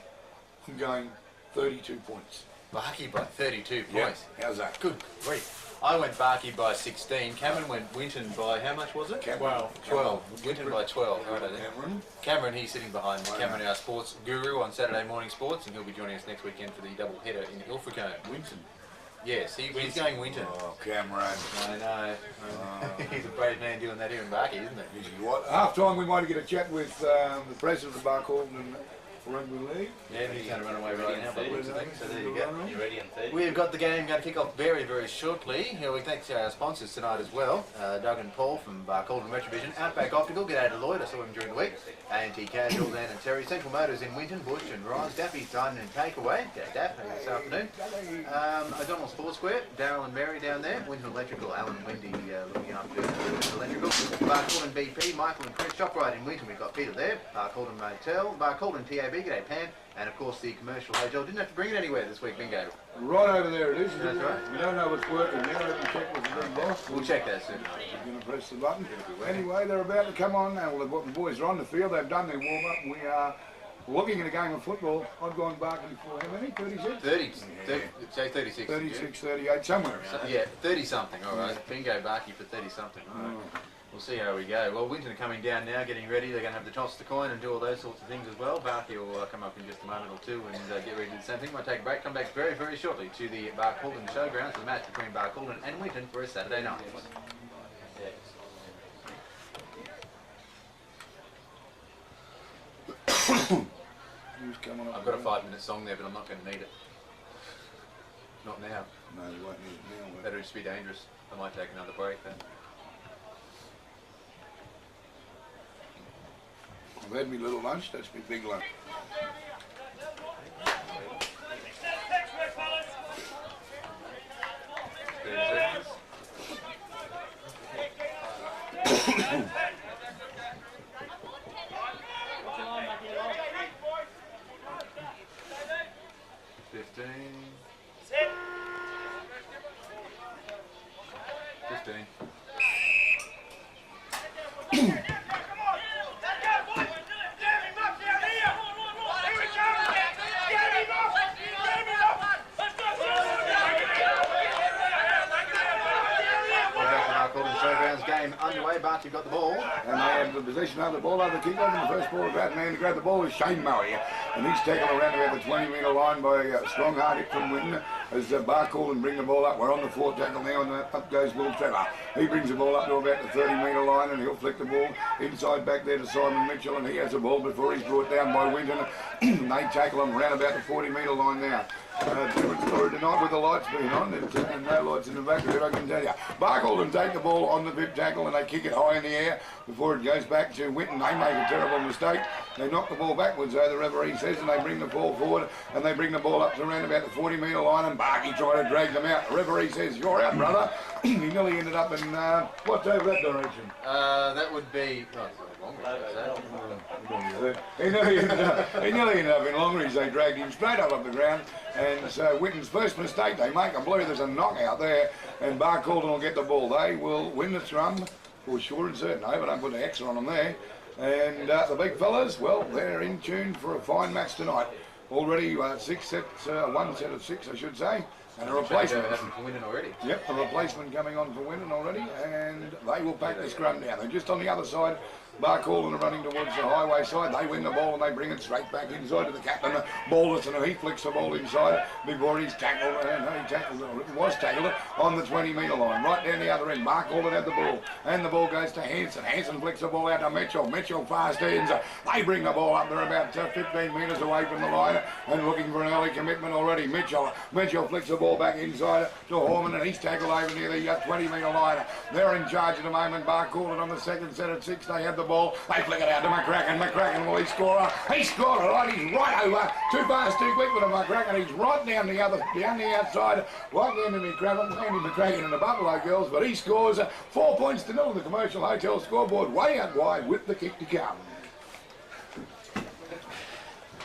I'm going 32 points. Barky by 32 Yeah. points. How's that? Good grief. I went Barky by 16. Cameron went Winton by how much was it? 12. Winton by 12. Right, Cameron, he's sitting behind me. Cameron, our sports guru on Saturday morning sports, and he'll be joining us next weekend for the double header in Ilfracombe. Winton. Yes, he's going Winton. Oh, Cameron. I know. He's a brave man doing that here in Barky, isn't he? Is he what? Half time we might get a chat with the president of the Barcaldine Rugby League. Yeah, he's going to run away ready now by the looks of things, so there you go. You ready in 30? We've got the game going to kick off very, very shortly. Here we thank our sponsors tonight as well. Doug and Paul from Barcaldine Retrovision, Outback Optical, G'day to Lloyd, I saw him during the week. A&T Casual, Dan and Terry, Central Motors in Winton, Bush and Ryan, Daffy's Dining and Takeaway, G'day Daff, this afternoon. O'Donnell Sports Square, Daryl and Mary down there. Winton Electrical, Alan and Wendy looking after Winton Electrical. Barcaldine BP, Michael and Chris, ShopRite in Winton, we've got Peter there. Barcaldine Motel, Barcaldine TAB, G'day Pam. And of course the commercial hotel. Didn't have to bring it anywhere this week, bingo. Right over there it is. That's right. We don't know what's working now. Let me check with the big boss. We'll check that soon. We're going to press the button. Anyway, they're about to come on now. Well, the boys are on the field. They've done their warm-up. We are looking at a game of football. I've gone Barclay for how many? 36? 30. Say 36. 36, 38, somewhere around So, yeah, 30-something, all right. Bingo Barky for 30-something. All right. We'll see how we go. Well, Winton are coming down now, getting ready. They're going to have the toss the coin and do all those sorts of things as well. Barky will come up in just a moment or two and get ready to do the same thing. Might take a break, come back very, very shortly to the Barcaldine Showgrounds for the match between Barcaldine and Winton for a Saturday night. Who's coming up? I've got a 5-minute song there, but I'm not going to need it. Not now. No, you won't need it now. That'll just be dangerous. I might take another break then. I've had me little lunch, that's my big lunch. Barty got the ball. And they have the possession of the ball, over the kick-off, and the first ball grab, man to grab the ball is Shane Murray. And he's tackled around about the 20-metre line by a strong hard hit from Winton as Barcaldine bring the ball up. We're on the 4th tackle now, and up goes Will Trevor. He brings the ball up to about the 30-metre line, and he'll flick the ball inside back there to Simon Mitchell, and he has the ball before he's brought down by Winton. They tackle him around about the 40-metre line now. Different story tonight with the lights being on and no lights in the back of it, I can tell you. Barcaldine take the ball on the 5th tackle and they kick it high in the air before it goes back to Winton. They make a terrible mistake. They knock the ball backwards, so the referee says, and they bring the ball forward and they bring the ball up to around about the 40-metre line, and Barky trying to drag them out. The referee says, "You're out, brother." He nearly ended up in, what's over that direction? That would be... He nearly ended up in Longreach. They dragged him straight up the ground, and so Winton's first mistake they make, I believe there's a knockout there, and Barcaldine will get the ball. They will win the scrum for sure and certain. I hope I don't put an X on them there. And the big fellas, well, they're in tune for a fine match tonight. Already 6 sets, 1 set of 6 I should say, and a replacement. For Winton already. Yep, a replacement coming on for Winton already, and they will pack the scrum down. They're just on the other side. Barcaldine are running towards the highway side. They win the ball and they bring it straight back inside to the captain. Balderson, and he flicks the ball inside before he's tackled. Was tackled on the 20-metre line, right down the other end. Barcaldine had the ball, and the ball goes to Hanson. Hanson flicks the ball out to Mitchell. Mitchell fast ends. They bring the ball up. They're about 15 metres away from the line and looking for an early commitment already. Mitchell flicks the ball back inside to Horman, and he's tackled over near the 20-metre line. They're in charge at the moment. Barcaldine on the second set of 6. They have the ball. They flick it out to McCracken. McCracken, will he score? He scored it right. He's right over. Too fast, too quick with a McCracken. He's right down the outside. Right down to Andy McCracken and the Buffalo Girls. But he scores 4 points to 0 on the Commercial Hotel scoreboard. Way out wide with the kick to come.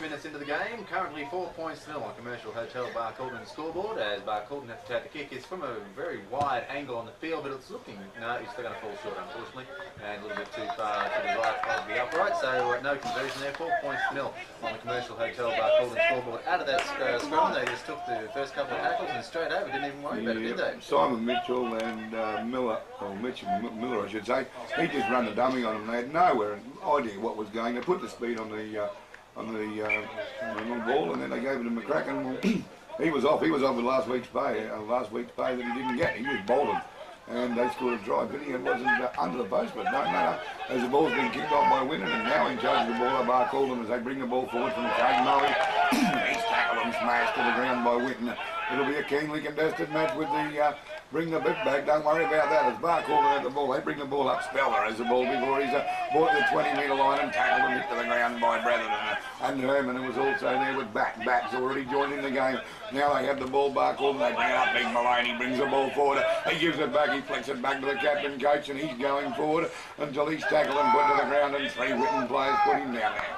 Minutes into the game, currently 4 points to 0 on Commercial Hotel Barcaldine scoreboard, as Barcaldine have to take the kick. It's from a very wide angle on the field, but it's looking, no, he's still going to fall short unfortunately, and a little bit too far to the right of the upright, so no conversion there, 4 points to nil on the Commercial Hotel Barcaldine scoreboard. Out of that scrum, they just took the first couple of tackles and straight over, didn't even worry about it, did they? Simon Mitchell and Miller, or Miller I should say, he just ran the dummy on them. They had nowhere idea what was going. They put the speed on the long ball, and then they gave it to McCracken. He was off with last week's pay that he didn't get. He was bowling. And they scored a try, but he wasn't under the post, but no, as the ball's been kicked off by Winnan, and now in charge of the ball, Barcaldine, as they bring the ball forward from Craig Murray. He's tackled and smashed to the ground by Whitten. It'll be a keenly contested match with the bring the bit back, don't worry about that. As Barcaldine at the ball, they bring the ball up. Speller has the ball before he's brought the 20-metre line and tackled and hit to the ground by Brethren. And Herman, who was also there with Back's already joined in the game. Now they have the ball, Barcaldine, they bring it up. Big Maloney brings the ball forward. He gives it back, he flicks it back to the captain coach, and he's going forward until he's tackled and put to the ground, and 3 Whitten players put him down there.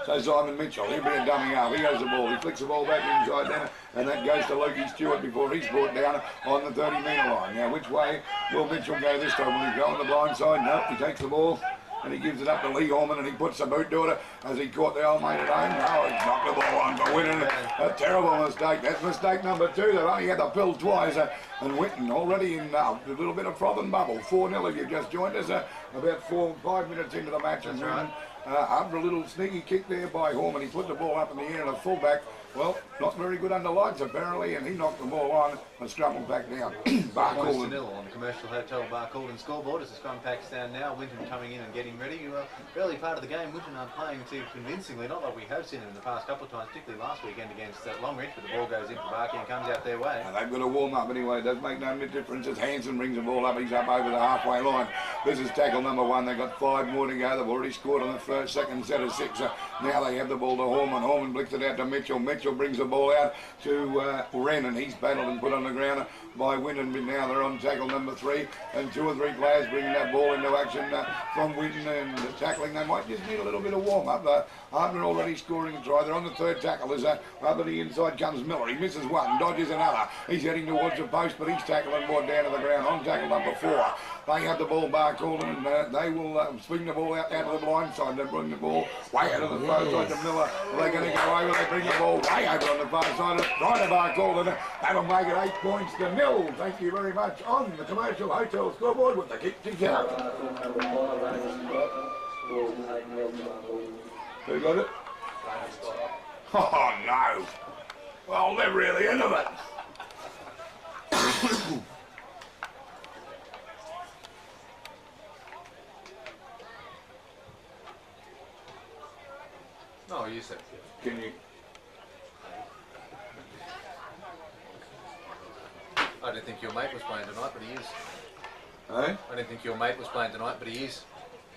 So Simon Mitchell, he'll be a dummy half. He has the ball, he flicks the ball back inside there, and that goes to Lukey Stewart before he's brought down on the 30-metre line. Now, which way will Mitchell go this time? Will he go on the blind side? No, he takes the ball and he gives it up to Lee Horman, and he puts the boot to it as he caught the old mate at home. No, he's knocked the ball on for Whitten. A terrible mistake. That's mistake number 2. They've only had the pill twice, and Whitten already in a little bit of froth and bubble. 4-0 if you've just joined us, about 5 minutes into the match. That's right. After a little sneaky kick there by Horman, he put the ball up in the air, and a fullback, well, not very good under lights apparently, and he knocked the ball on and scrambled back down. Barcaldine 0 on the Commercial Hotel Barcaldine scoreboard as the scrum packs down now. Winton coming in and getting ready. Early part of the game, Winton aren't playing too convincingly, not like we have seen them in the past couple of times, particularly last weekend against Longreach, but the ball goes in for Barkey and comes out their way. And they've got to warm up anyway. It does make no difference as Hanson brings the ball up. He's up over the halfway line. This is tackle number 1. They've got 5 more to go. They've already scored on the second set of 6. Now they have the ball to Horman. Horman blicks it out to Mitchell. Mitchell brings the ball out to Wren, and he's battled and put on the ground by Winton. Now they're on tackle number 3, and 2 or 3 players bringing that ball into action from Winton, and tackling. They might just need a little bit of warm up. After already scoring a try, they're on the 3rd tackle. As over the inside comes Miller. He misses one, dodges another. He's heading towards the post, but he's tackled and brought down to the ground on tackle number 4. They have the ball, Barcaldine, and they will swing the ball out to the blind side. They bring the ball way out of the far side to Miller. They're going to go over. They bring the ball way over on the far side. Right to Barcaldine. That'll make it 8 points to 0. Thank you very much on the Commercial Hotel scoreboard with the kick to go. Who got it? Oh no! Well, they're really into it. No, you said. Can you? I didn't think your mate was playing tonight, but he is. Eh? I didn't think your mate was playing tonight, but he is.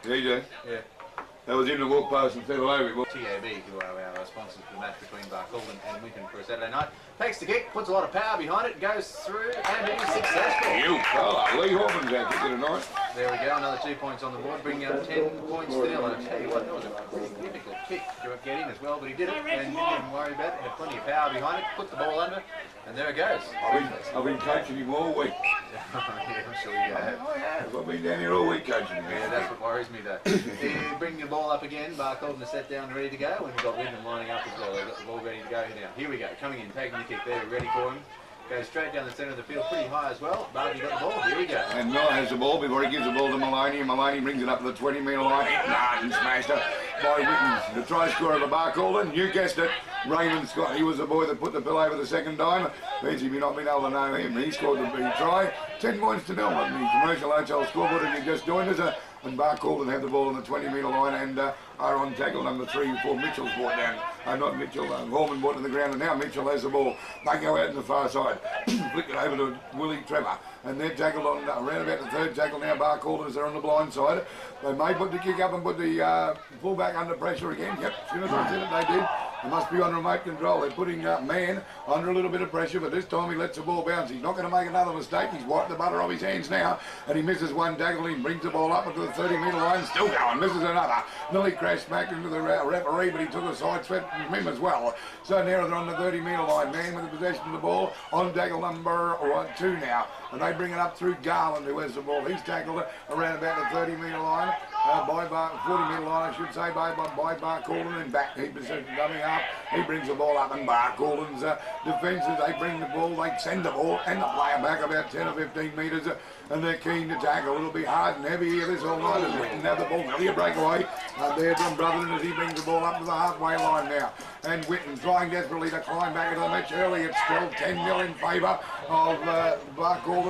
Yeah, you do? Yeah. That was him to walk past and fell over. TAB, who are our sponsors for the match between Barcaldine and Winton for a Saturday night. Takes the kick, puts a lot of power behind it, goes through, and it is successful. You fella, Lee Horman's out kicking tonight. There we go, another 2 points on the board, bringing up 10 points to 0. And I tell you what, that was a pretty difficult kick to get in as well, but he did it, and didn't even worry about it. Had plenty of power behind it, put the ball under, and there it goes. I've been coaching him all week. Yeah, I'm sure you have. I have. I've been down here all week coaching him. Yeah, that's what worries me though. They bring the ball up again, Barcaldine is set down ready to go, and we've got Winton lining up as well. They've got the ball ready to go here now. Here we go, coming in, taking the kick there, ready for him. Goes straight down the centre of the field, pretty high as well. Barby got the ball, here we go. And Miller has the ball before he gives the ball to Maloney, and Maloney brings it up to the 20-metre line. Hit hard and smashed it by Whitten. The try scorer of the Barcaldine, you guessed it, Raymond Scott. He was the boy that put the pill over the second time. Means you've not been able to know him. He scored the big try. 10 points to 0 on the Commercial Hotel scoreboard, and you just joined us. And Barcaldine have the ball on the 20-metre line and are on tackle number 3 before Mitchell's brought down. Not Mitchell, Horman brought to the ground, and now Mitchell has the ball. They go out in the far side, flick it over to Willie Trevor, and they're tackled on around about the 3rd tackle now. Barcaldine as they're on the blind side. They may put the kick up and put the fullback under pressure again. Yep, as soon as I said it, they did. They must be on remote control. They're putting Man under a little bit of pressure, but this time he lets the ball bounce. He's not going to make another mistake. He's wiped the butter off his hands now, and he misses one tackle. He brings the ball up into the 30-metre line, still going, misses another. Nearly crashed back into the referee, but he took a side sweep from him as well. So now they're on the 30-metre line. Man with the possession of the ball on tackle number 2 now, and they bring it up through Garland, who has the ball. He's tackled it around about the 30-metre line, by 40-metre line, I should say, by Barcaldine, and back. He possession coming up. He brings the ball up, and Barcaldine's defences, they bring the ball, they send the ball and the player back about 10 or 15 metres, and they're keen to tackle. It'll be hard and heavy here this all night as Whitten have the ball. Nearly a breakaway there from Brotherton as he brings the ball up to the halfway line now. And Whitten trying desperately to climb back into the match early. It's still 10-0 in favour of Barcaldine.